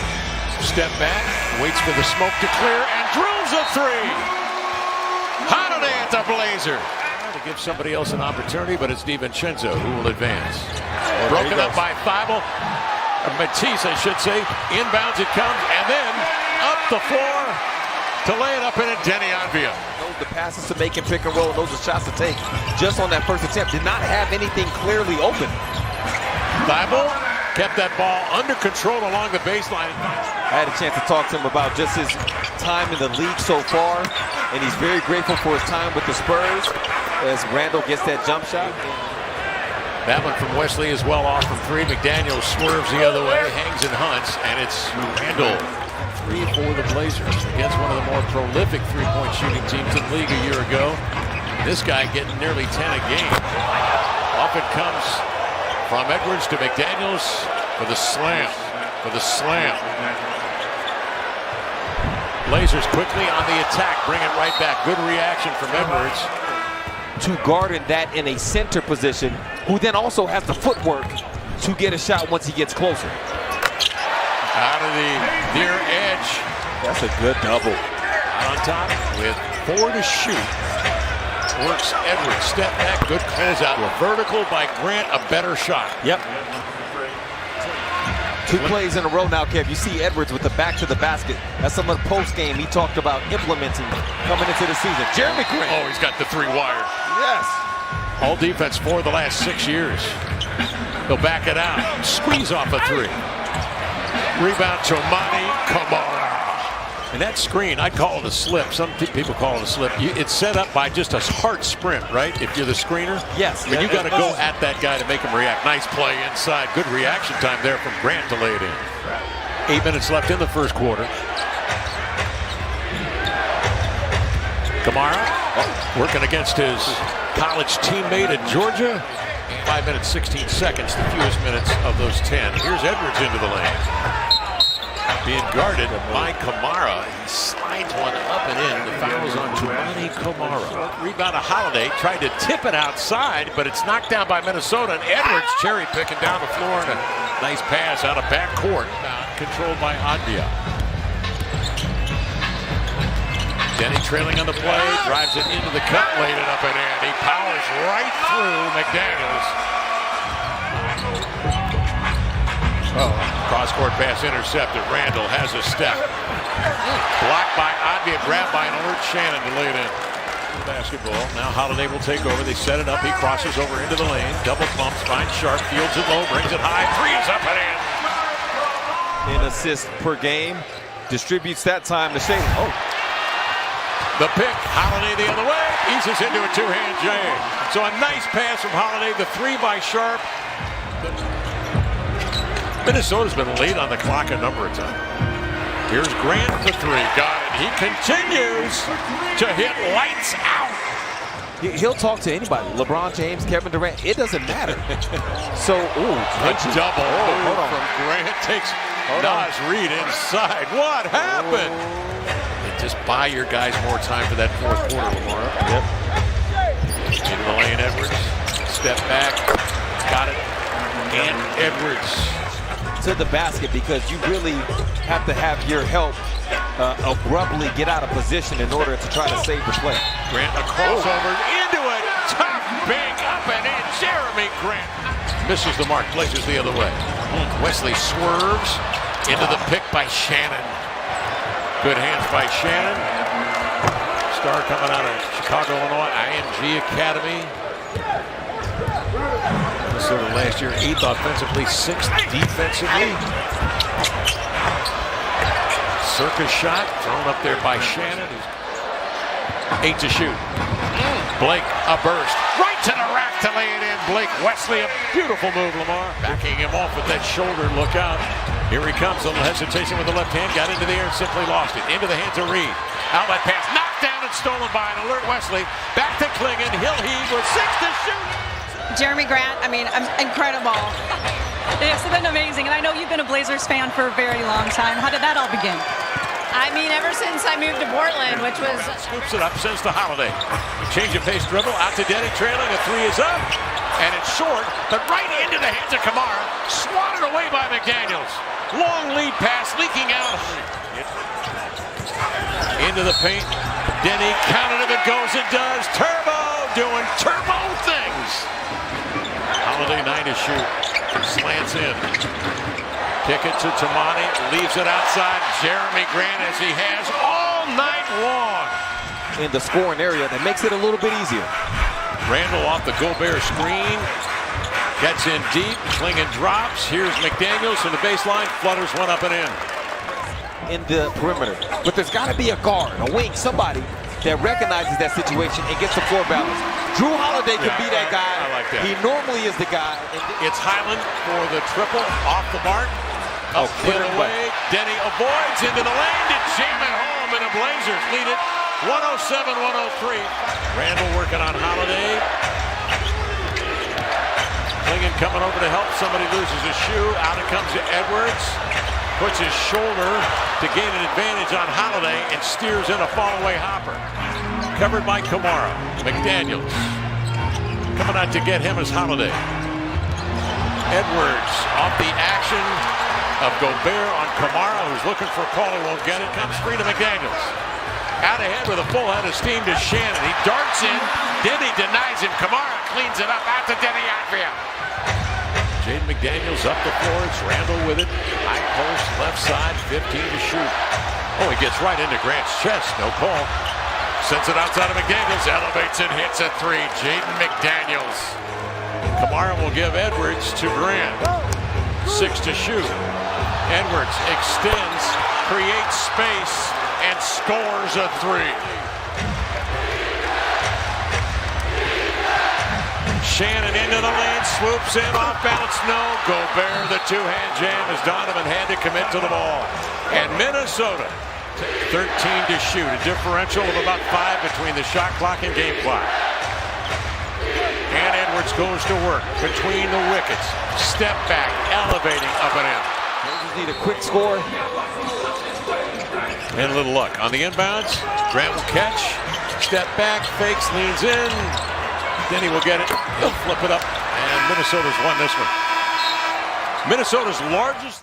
step back, waits for the smoke to clear, and drills a three. Holiday at the Blazer. To give somebody else an opportunity, but it's DiVincenzo who will advance. Broken up by Thibault. Matisse, I should say. Inbounds it comes, and then up the floor to lay it up in it, Denny Avia. Knows the passes to make him pick and roll, knows the shots to take. Just on that first attempt, did not have anything clearly open. Thibault kept that ball under control along the baseline. I had a chance to talk to him about just his time in the league so far, and he's very grateful for his time with the Spurs as Randall gets that jump shot. That one from Wesley is well off from three. McDaniel swerves the other way, hangs and hunts, and it's Randall. Three for the Blazers against one of the more prolific three-point shooting teams in the league a year ago. This guy getting nearly 10 a game. Off it comes from Edwards to McDaniels for the slam. Blazers quickly on the attack, bring it right back. Good reaction from Edwards. To guarding that in a center position, who then also has the footwork to get a shot once he gets closer. Out of the near edge. That's a good double. On top with 4 to shoot. Works Edwards, step back, good closeout. Vertical by Grant, a better shot. Yep. 2 plays in a row now, Kev. You see Edwards with the back to the basket. That's some of the post game he talked about implementing coming into the season. Jeremy Grant. Oh, he's got the 3 wire. Yes. All defense for the last 6 years. They'll back it out. Squeeze off a 3. Rebound to Monty Kamara. And that screen, I'd call it a slip. Some people call it a slip. It's set up by just a hard sprint, right? If you're the screener. Yes. And you got to go at that guy to make him react. Nice play inside. Good reaction time there from Grant to lay it in. 8 minutes left in the first quarter. Kamara working against his college teammate at Georgia. 5 minutes, 16 seconds, the fewest minutes of those 10. Here's Edwards into the lane. Being guarded by Kamara. He slides one up and in. The foul is on Tumani Kamara. Rebound to Holiday. Tried to tip it outside, but it's knocked down by Minnesota. And Edwards cherry picking down the floor. And a nice pass out of backcourt. Controlled by Advia. Denny trailing on the play. Drives it into the cut. Laid it up and in. He powers right through McDaniels. Cross-court pass intercepted. Randall has a step. Blocked by Advia, grabbed by an alert Shannon to lay it in. Basketball. Now Holiday will take over. They set it up. He crosses over into the lane. Double pumps, finds Sharp, fields it low, brings it high. 3 is up and in. In assists per game. Distributes that time to Shane. Oh. The pick. Holiday the other way. Eases into a 2-hand jam. So a nice pass from Holiday. The 3 by Sharp. Minnesota's been late on the clock a number of times. Here's Grant for 3. Got it. He continues to hit lights out. He'll talk to anybody. LeBron James, Kevin Durant. It doesn't matter. So, a double move from Grant. Takes Nas Reed inside. What happened? Just buy your guys more time for that fourth quarter, Lamar. Yep. Into the lane, Edwards. Step back. Got it. And Edwards to the basket, because you really have to have your help abruptly get out of position in order to try to save the play. Grant a crossover into it. Top big up and in. Jeremy Grant misses the mark, places the other way. Wesley swerves into the pick by Shannon. Good hands by Shannon. Star coming out of Chicago, Illinois, IMG Academy. Minnesota last year, 8th offensively, 6th defensively. Circus shot thrown up there by Shannon. 8 to shoot. Blake, a burst. Right to the rack to lay it in. Blake Wesley, a beautiful move, Lamar. Backing him off with that shoulder. Look out. Here he comes. A little hesitation with the left hand. Got into the air and simply lost it. Into the hands of Reed. Outlet pass. Knocked down and stolen by an alert Wesley. Back to Klingon. He'll heave with 6 to shoot. Jeremy Grant, I mean, incredible. It's been amazing. And I know you've been a Blazers fan for a very long time. How did that all begin? I mean, ever since I moved to Portland, which was... Scoops it up, sends to Holiday. Change of pace dribble, out to Denny, trailing, a 3 is up. And it's short, but right into the hands of Kamara. Swatted away by McDaniels. Long lead pass, leaking out. Into the paint. Denny counted if it goes, it does. Turbo, doing turbo things. Holiday 9 to shoot. Slants in. Kick it to Tamani, leaves it outside. Jeremy Grant, as he has all night long. In the scoring area, that makes it a little bit easier. Randall off the Gobert screen. Gets in deep, Klingon drops. Here's McDaniels from the baseline, flutters one up and in. In the perimeter. But there's got to be a guard, a wing, somebody that recognizes that situation and gets the floor balance. Drew Holiday could be that guy. I like that. He normally is the guy. It's Highland for the triple, off the mark. Up the other way, Denny avoids into the lane to jam it home, and the Blazers lead it 107-103. Randall working on Holiday. Klingon coming over to help. Somebody loses a shoe. Out it comes to Edwards. Puts his shoulder to gain an advantage on Holiday and steers in a fallaway hopper. Covered by Kamara. McDaniels coming out to get him as Holiday. Edwards off the action of Gobert on Kamara, who's looking for a call. He won't get it. Comes free to McDaniels. Out ahead with a full head of steam to Shannon. He darts in. Denny denies him. Kamara cleans it up. Out to Denny Adria. Jaden McDaniels up the floor. It's Randall with it. High post, left side, 15 to shoot. Oh, he gets right into Grant's chest. No call. Sends it outside of McDaniels. Elevates and hits a 3. Jaden McDaniels. Kamara will give Edwards to Grant. 6 to shoot. Edwards extends, creates space, and scores a 3. Shannon into the lane, swoops in, off balance, no. Gobert, the two-hand jam as Donovan had to commit to the ball. And Minnesota, 13 to shoot, a differential of about 5 between the shot clock and game clock. And Edwards goes to work between the wickets. Step back, elevating up and in. Blazers need a quick score. And a little luck on the inbounds. Grant will catch. Step back, fakes, leans in. Then he will get it. He'll flip it up. And Minnesota's won this one. Minnesota's largest.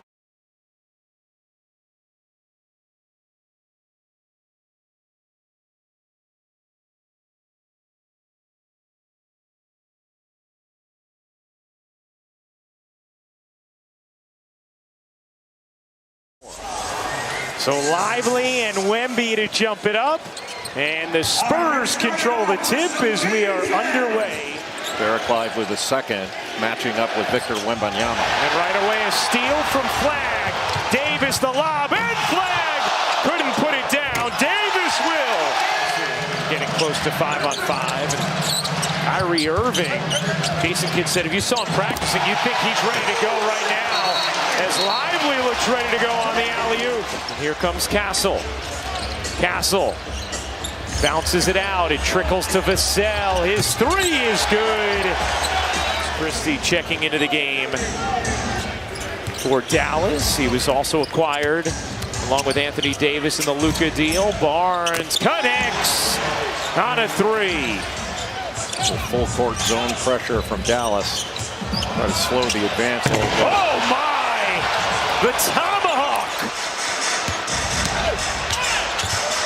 So Lively and Wemby to jump it up. And the Spurs control the tip as we are underway. Barrack Live with the second, matching up with Victor Wembanyama. And right away a steal from Flag. Davis the lob, and Flag couldn't put it down. Davis will. Getting close to 5-on-5. And Kyrie Irving. Jason Kidd said, if you saw him practicing, you'd think he's ready to go right now. As Lively looks ready to go on the alley-oop. Here comes Castle. Castle bounces it out. It trickles to Vassell. His 3 is good. Christie checking into the game for Dallas. He was also acquired along with Anthony Davis in the Luka deal. Barnes connects on a 3. Full court zone pressure from Dallas. Try to slow the advance a little bit. Oh my! The tomahawk!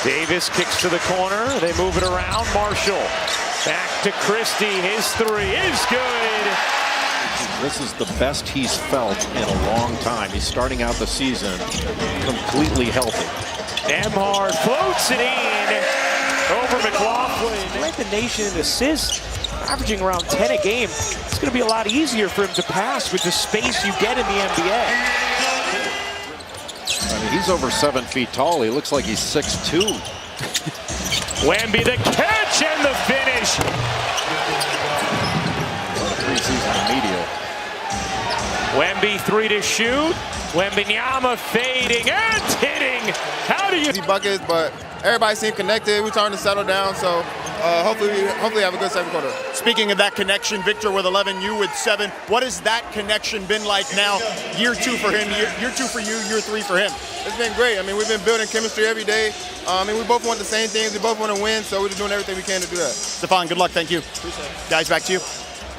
Davis kicks to the corner. They move it around. Marshall back to Christie. His three is good. This is the best he's felt in a long time. He's starting out the season completely healthy. Nembhard floats it in over McLaughlin. Led the nation in assists, averaging around 10 a game. It's going to be a lot easier for him to pass with the space you get in the NBA. I mean, he's over 7 feet tall. He looks like he's 6'2". Wemby the catch and the finish. Preseason media. Wemby 3 to shoot. Wembanyama fading and hitting. How do you easy buckets, but everybody seemed connected. We're starting to settle down, so hopefully have a good second quarter. Speaking of that connection, Victor with 11, you with 7. What has that connection been like now? Year 2 for him, year 2 for you, year 3 for him. It's been great. I mean, we've been building chemistry every day. We both want the same things. We both want to win, so we're just doing everything we can to do that. Stephon, good luck. Thank you. Appreciate it. Guys, back to you.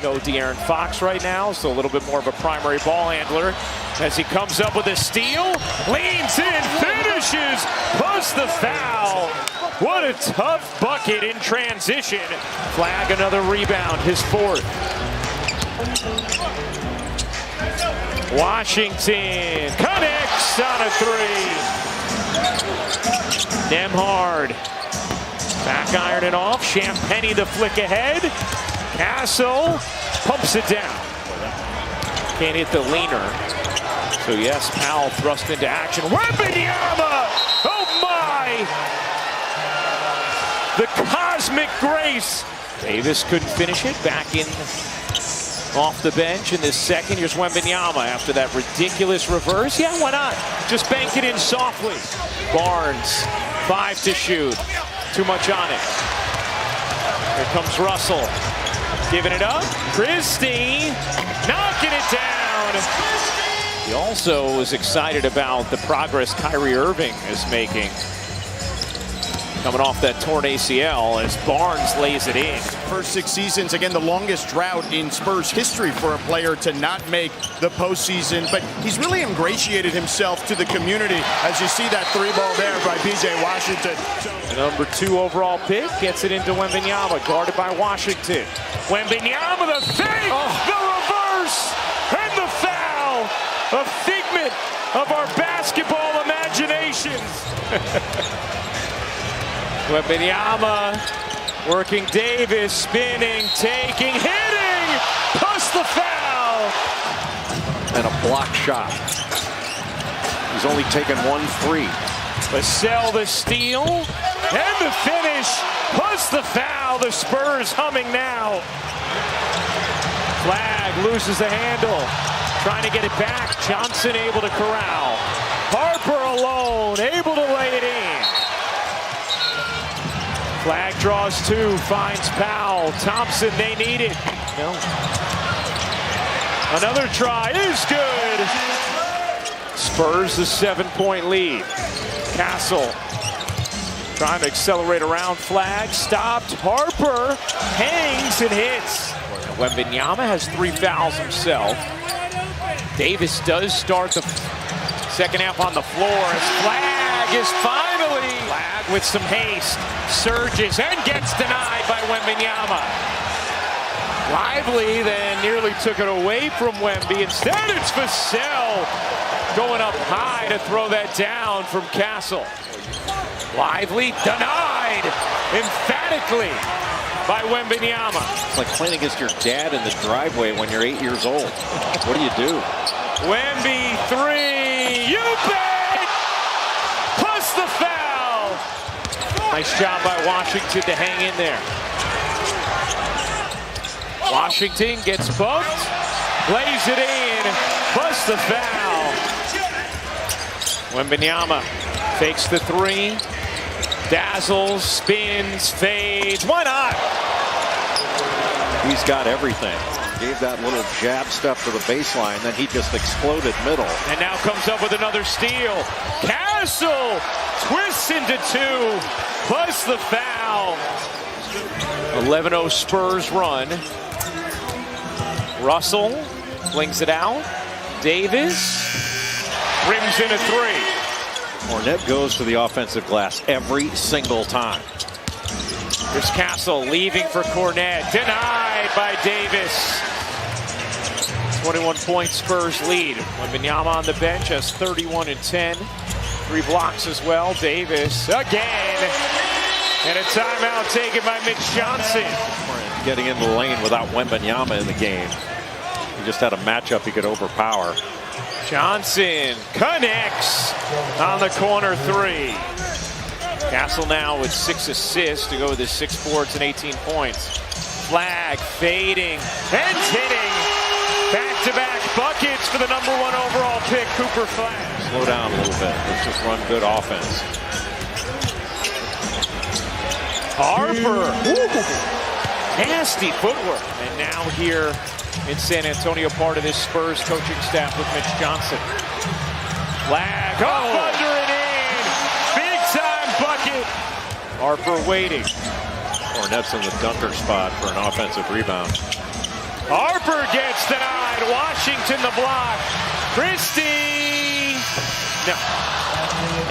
No De'Aaron Fox right now, so a little bit more of a primary ball handler as he comes up with a steal, leans in, finishes, plus the foul. What a tough bucket in transition. Flag another rebound, his 4th. Washington connects on a 3. Nembhard back ironing off. Champagny the flick ahead. Castle pumps it down. Can't hit the leaner. So yes, Powell thrust into action. Wembanyama! Oh my! The cosmic grace. Davis couldn't finish it. Back in off the bench in this second. Here's Wembanyama after that ridiculous reverse. Yeah, why not? Just bank it in softly. Barnes, 5 to shoot. Too much on it. Here comes Russell. Giving it up. Christie knocking it down. He also was excited about the progress Kyrie Irving is making. Coming off that torn ACL as Barnes lays it in. First 6 seasons, again, the longest drought in Spurs history for a player to not make the postseason. But he's really ingratiated himself to the community as you see that 3-ball there by B.J. Washington. The number 2 overall pick gets it into Wembanyama, guarded by Washington. Wembanyama, the fake, the reverse, and the foul. A figment of our basketball imaginations. Wembanyama working Davis, spinning, taking, hitting, plus the foul. And a block shot. He's only taken 1 free. Vassell the steal, and the finish, plus the foul. The Spurs humming now. Flag loses the handle, trying to get it back. Johnson able to corral. Harper alone, able to lay it in. Flag draws 2, finds Powell. Thompson, they need it. No. Another try is good. Spurs a 7-point lead. Castle trying to accelerate around. Flag stopped. Harper hangs and hits. Wembanyama has 3 fouls himself. Davis does start the second half on the floor as Flag is finally Flag with some haste, surges and gets denied by Wembanyama. Lively then nearly took it away from Wemby. Instead it's Vassell going up high to throw that down from Castle. Lively denied emphatically by Wembanyama. It's like playing against your dad in the driveway when you're 8 years old. What do you do? Wemby 3, you bet! Plus the foul. Nice job by Washington to hang in there. Washington gets bumped, lays it in, plus the foul. Wembanyama fakes the 3, dazzles, spins, fades. Why not? He's got everything. Gave that little jab step to the baseline, then he just exploded middle. And now comes up with another steal. Castle twists into 2, plus the foul. 11-0 Spurs run. Russell flings it out. Davis rims in a 3. Hornet goes to the offensive glass every single time. Here's Castle leaving for Cornet. Denied by Davis. 21-point Spurs lead. Wembanyama on the bench has 31 and 10. 3 blocks as well. Davis again. And a timeout taken by Mitch Johnson. Getting in the lane without Wembanyama in the game. He just had a matchup he could overpower. Johnson connects on the corner 3. Castle now with 6 assists to go with his 6 boards and 18 points. Flag fading and hitting. Back-to-back buckets for the #1 overall pick, Cooper Flag. Slow down a little bit. Let's just run good offense. Harper. Nasty footwork. And now here in San Antonio, part of this Spurs coaching staff with Mitch Johnson. Flag up under and in. Big time bucket. Harper waiting. Hornets in the dunker spot for an offensive rebound. Harper gets denied. Washington the block. Christie. No.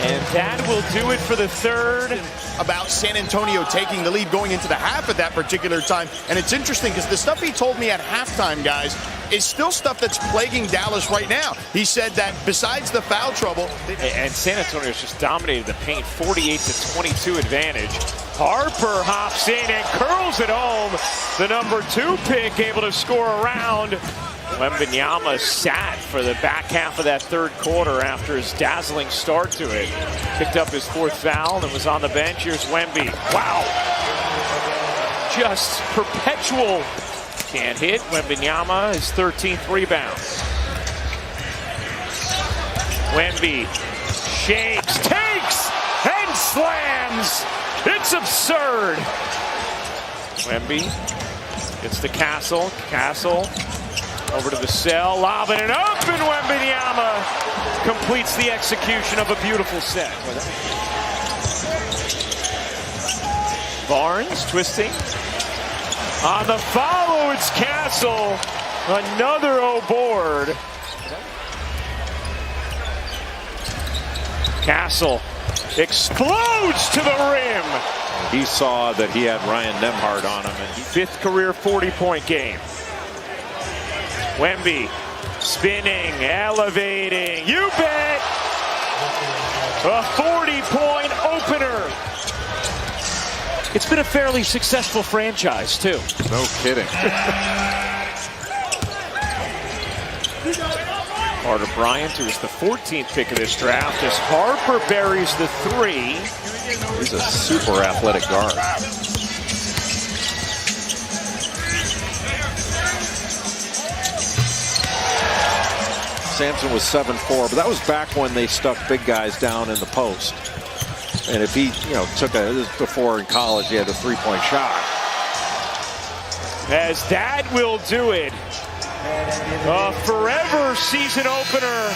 And that will do it for the third. About San Antonio taking the lead going into the half at that particular time. And it's interesting because the stuff he told me at halftime, guys, is still stuff that's plaguing Dallas right now. He said that besides the foul trouble. And San Antonio's just dominated the paint, 48-22 advantage. Harper hops in and curls it home. The #2 pick able to score around. Wembanyama sat for the back half of that third quarter after his dazzling start to it. Picked up his 4th foul and was on the bench. Here's Wemby. Wow. Just perpetual. Can't hit. Wembanyama, his 13th rebound. Wemby shakes, takes, and slams. It's absurd. Wemby gets to Castle. Castle over to the cell, lobbing it up, and Wembanyama completes the execution of a beautiful set. Barnes twisting. On the follow, it's Castle. Another board. Castle explodes to the rim. He saw that he had Ryan Nembhard on him. And 5th career 40-point game. Wemby spinning, elevating. You bet. A 40-point opener. It's been a fairly successful franchise, too. No kidding. Carter Bryant, who is the 14th pick of this draft, as Harper buries the 3. He's a super athletic guard. Sampson was 7'4", but that was back when they stuck big guys down in the post. And if he, took before in college, he had a 3-point shot. As that will do it. A forever season opener